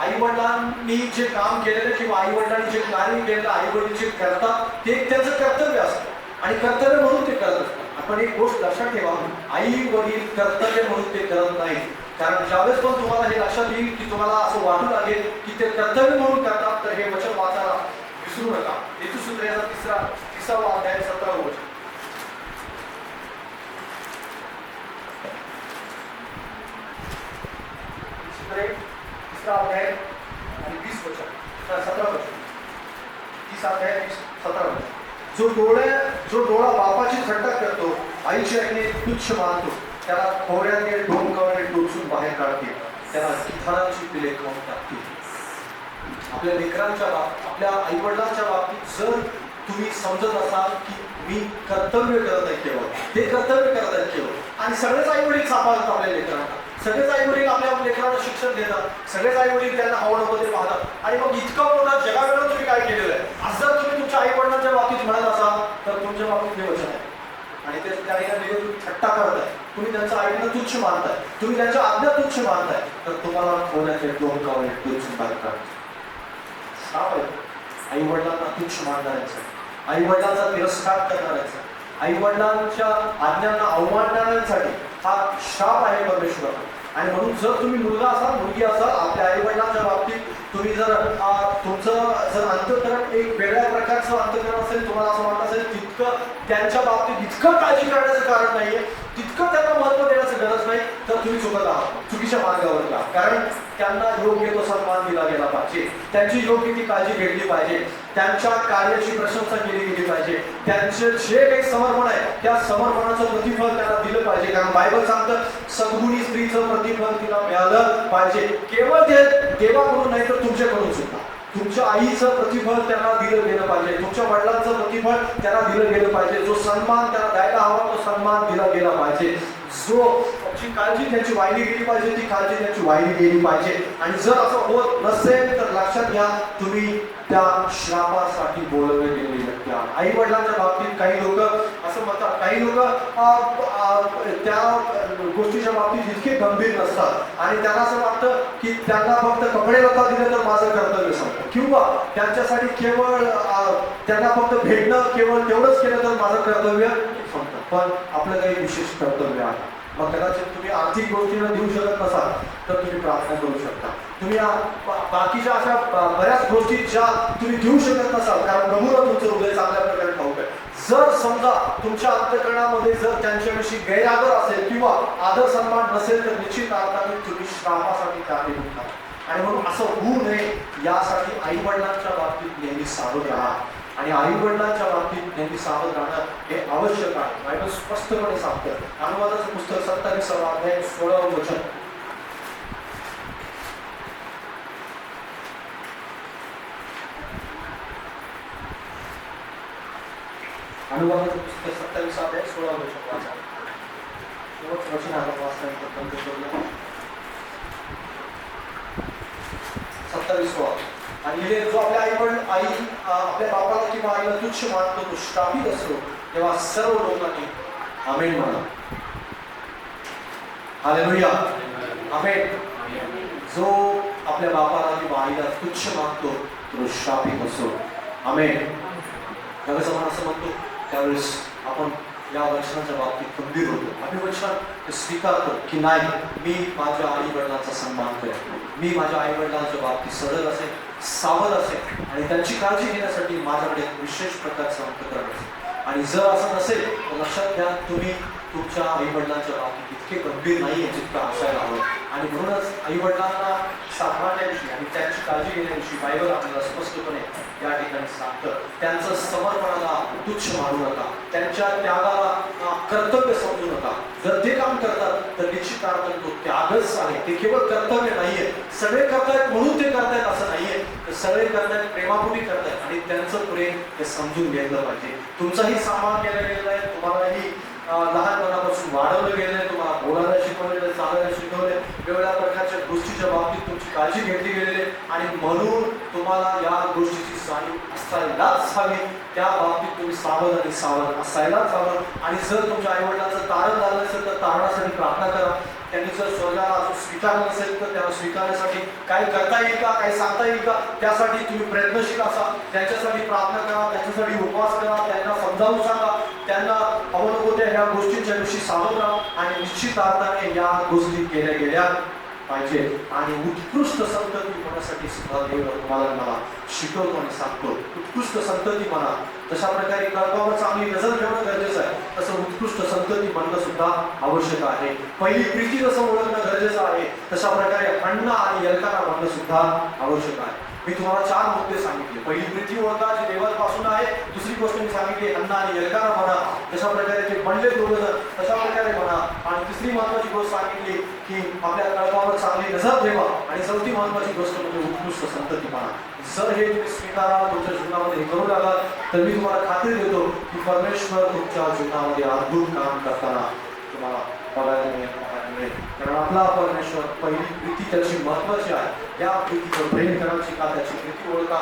आई वडिलांनी जे काम केलेलं किंवा आई वडिलांनी जे कार्य केलेलं आई वडील जे करतात ते त्यांचं कर्तव्य असतं आणि कर्तव्य म्हणून ते करत असतात. आपण एक गोष्ट लक्षात ठेवा, आई वडील कर्तव्य म्हणून ते करत नाही. कारण ज्यावेळेस पण तुम्हाला हे लक्षात येईल की तुम्हाला असं वाटू लागेल की ते कर्तव्य म्हणून करतात, तर हे वचन वाचायला विसरू नका. नीतिसूत्राचा 3वा अध्याय 17 वचन. तिसरा अध्याय आणि 20 वचन, 17 वचन. 30 अध्याय 17 वचन. जो डोळा बापाची थट्टा करतो, आईची आईने तुच्छ मानतो, त्याला खोऱ्याने डोंगावणे टोचून बाहेर काढते, त्याला गिधारांची पिले खाऊन टाकते. आपल्या लेकरांच्या बाबतीत, आपल्या आईवडिलांच्या बाबतीत जर तुम्ही समजत असाल की मी कर्तव्य करत आहे केवळ, ते कर्तव्य करत आहेत केवळ, आणि सगळेच आईवडील सांभाळतात आपल्या लेकरांना, सगळेच आईवडील आपल्या लेकरांना शिक्षण देतात, सगळेच आईवडील त्यांना आवडमध्ये पाहतात, आणि मग इतकं मोठा जगावेळेला तुम्ही काय केलेलं आहे असं जर तुम्ही तुमच्या आईवडिलांच्या बाबतीत म्हणत असाल तर तुमच्या बाबतीत हे वचन आहे. आणि ते त्या ठिकाणी तुम्ही थट्टा करताय, तुम्ही त्यांच्या आईला तुच्छ मानताय, तुम्ही त्यांच्या आज्ञा तुच्छ मानताय, तर तुम्हाला खोऱ्याचे डोंगावणे टोचून बाहेर काढतात. श्राप आहे आई वडिलांना तुच्छ मानणाऱ्यांचा, आई वडिलांचा तिरस्कार करणाऱ्यांचा, आई वडिलांच्या आज्ञांना अवमानणाऱ्यांसाठी हा श्राप आहे परमेश्वराचा. आणि म्हणून जर तुम्ही मुलगा असाल, मुलगी असाल, आपल्या आई वडिलांच्या बाबतीत तुम्ही जर तुमचं जर अंतःकरण एक वेगळ्या प्रकारचं अंतःकरण असेल, तुम्हाला असं वाटत असेल तितकं त्यांच्या बाबतीत इतकं काळजी करण्याचं कारण नाहीये, तितकं त्यांना महत्व देण्याची गरज नाही, तर तुम्ही चुकत आहात, चुकीच्या मार्गावर जा. कारण त्यांना योग्य तो सन्मान दिला गेला पाहिजे, त्यांची योग्य ती काळजी घेतली पाहिजे, त्यांच्या कार्याची प्रशंसा केली गेली पाहिजे, त्यांचे जे काही समर्पण आहे त्या समर्पणाचं प्रतिफल त्यांना दिलं पाहिजे. कारण बायबल सांगतं सद्गुणी स्त्रीचं प्रतिफल तिला मिळालं पाहिजे. केवळ ते देवाकडून नाही तर तुमच्याकडून सुद्धा तुमच्या आईचं प्रतिफल त्यांना दिलं गेलं पाहिजे, तुमच्या वडिलांचं प्रतिफल त्यांना दिलं गेलं पाहिजे, जो सन्मान त्यांना द्यायला हवा तो सन्मान दिला गेला पाहिजे, जो जी काळजी त्यांची वाहिली गेली पाहिजे ती काळजी त्यांची वाहिली गेली पाहिजे. आणि जर असं होत नसेल तर लक्षात घ्या, तुम्ही त्या श्रापासाठी बोलवले गेलेले व्यक्ती आहात. आई वडिलांच्या बाबतीत काही लोक असं म्हणतात, काही लोक त्या गोष्टीच्या बाबतीत इतके गंभीर नसतात आणि त्यांना असं वाटतं की त्यांना फक्त कपडे लता दिले तर माझं कर्तव्य संपतं, किंवा त्यांच्यासाठी केवळ त्यांना फक्त भेटणं केवळ तेवढंच केलं तर माझं कर्तव्य संपतं. पण आपलं काही विशेष कर्तव्य आहे. मग कदाचित तुम्ही आर्थिक गोष्टींना देऊ शकत नसाल तर तुम्ही प्रार्थना करू शकता. तुम्ही बाकीच्या अशा बऱ्याच गोष्टी ज्या तुम्ही देऊ शकत नसाल, कारण नमुना तुमचं हृदय चांगल्या प्रकारे ठाऊक आहे. जर समजा तुमच्या अंतःकरणामध्ये जर त्यांच्याविषयी गैरआदर असेल किंवा आदर सन्मान नसेल तर निश्चित अर्थाने तुम्ही श्रापासाठी कारणीभूत आहात. आणि म्हणून असं होऊ नये यासाठी आई वडिलांच्या बाबतीत नेहमी सावध राहा, आणि आई वडिलांच्या बाबतीत नेहमी सावध राहणं हे आवश्यक आहे. बायबल स्पष्टपणे सांगतं. अनुवादाचं पुस्तक 27 अध्याय 16 वचन. अनुवादाचं पुस्तक 27 अध्याय 16 वचन वाचा. शेवटचं वचन आपण वाचल्यानंतर बंद करूया. 27. आणि जो आपल्या आपल्या बापाला किंवा आईला तुच्छ मानतो तो श्रापित असतो, तेव्हा सर्व लोकांनी आमेन म्हणा. हालेलुया, आमेन. जो आपल्या बापाला किंवा आईला तुच्छ मानतो तो श्रापित असतो, आमेन. ज्यावेळेस आपण असं म्हणतो त्यावेळेस आपण या वचनाच्या बाबतीत गंभीर होतो. आम्ही वचन स्वीकारतो की नाही, मी माझ्या आई वडिलांचा सन्मान करेन, मी माझ्या आई वडिलांच्या बाबतीत सजग असेल, सावध असेल, आणि त्यांची काळजी घेण्यासाठी माझ्याकडे एक विशेष प्रकारचं अंतःकरण असेल. आणि जर असं नसेल तर लक्षात घ्या, तुम्ही तुमच्या आई वडिलांच्या बाबतीत इतके गंभीर नाही आहे जितकं असायला हवं. आणि म्हणूनच आई वडिलांना सांभाळण्याविषयी आणि त्यांची काळजी घेण्याविषयी बायबल आपल्याला स्पष्टपणे या ठिकाणी सांगतं. त्यांचं समर्पणाला तुच्छ मानू नका, त्यांच्या त्यागाला कर्तव्य समजू नका. जर ते काम करतात तर निश्चित अर्थाने तो त्यागच आहे, ते केवळ कर्तव्य नाहीये. सगळे करतायत म्हणून ते करतायत असं नाहीये, तर सगळे करतायत प्रेमापोटी करतायत, आणि त्यांचं प्रेम ते समजून घेतलं पाहिजे. तुमचाही सामान केलं गेलेलं आहे, तुम्हालाही लहानपणापासून वाढवलं गेलं आहे, तुम्हाला बोलायला शिकवलेलं, चालायला शिकवले, वेगवेगळ्या प्रकारच्या गोष्टीच्या बाबतीत तुमची काळजी घेतली गेलेली आहे, आणि म्हणून तुम्हाला या गोष्टीची जाणीव असायलाच हवी. त्या बाबतीत तुम्ही सावध असायलाच हवं. आणि जर तुमच्या आईवडिलांचं तारण झालं असेल तर तारणासाठी प्रार्थना करा. त्यांनी जर स्वर्गाला अजून स्वीकारलं नसेल तर त्याला स्वीकारण्यासाठी काय करता येईल का, काही सांगता येईल का, त्यासाठी तुम्ही प्रयत्नशील असा. त्यांच्यासाठी प्रार्थना करा, त्यांच्यासाठी उपवास करा, त्यांना समजावून सांगा. त्यांना अवनकोत्या ह्या गोष्टींच्या विषयी सावध राहा आणि निश्चित अर्थाने या गोष्टी केल्या गेल्या पाहिजे आणि उत्कृष्ट संतती होण्यासाठी सुद्धा देव तुम्हाला मला शिकवतो आणि सांगतो. उत्कृष्ट संतती म्हणा, तशा प्रकारे कळपावर चांगली नजर ठेवणं गरजेचं आहे, तसं उत्कृष्ट संतती म्हणणं सुद्धा आवश्यक आहे. पहिली प्रीती जसं ओळखणं गरजेचं आहे, तशा प्रकारे हन्ना आणि एल्काना म्हणणं सुद्धा आवश्यक आहे. मी तुम्हाला 4 मुद्दे सांगितले. पहिली प्रीती ओळखा जी देवापासून आहे. दुसरी गोष्ट मी सांगितली हन्ना आणि एल्काना म्हणा, तशा प्रकारे ते बनले दोघं तशा प्रकारे म्हणा. आणि तिसरी महत्वाची गोष्ट सांगितली की आपल्या कळपावर चांगली नजर ठेवा. आणि चौथी महत्वाची गोष्ट म्हणजे उत्कृष्ट संतती म्हणा. जर हे तुम्ही स्वीकारा, तुमच्या जीवनामध्ये हे करू लागाल, तर मी तुम्हाला खात्री देतो की परमेश्वर तुमच्या जीवनामध्ये अद्भुत काम करताना तुम्हाला बघायला मिळेल. कारण आपला परमेश्वर पहिली प्रीती त्याची महत्वाची आहे. या प्रीतीवर प्रेम करायची का, त्याची प्रीती ओळखा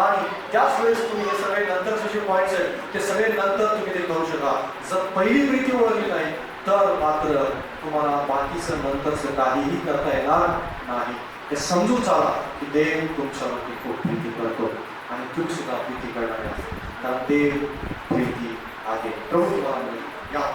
आणि त्याच वेळेस तुम्ही हे सगळे नंतरचे जे पॉईंट्स आहेत ते सगळे नंतर तुम्ही ते करू शका. जर पहिली प्रीती ओळखली नाही तर मात्र तुम्हाला बाकीचं नंतरचं काहीही करता येणार नाही. हे समजून चाला की देव तुमच्यावरती खूप प्रीती करतो आणि तुम्ही सुद्धा प्रीती करणार आहे, कारण देव प्रीती आहे. प्रभू तुम्हाला या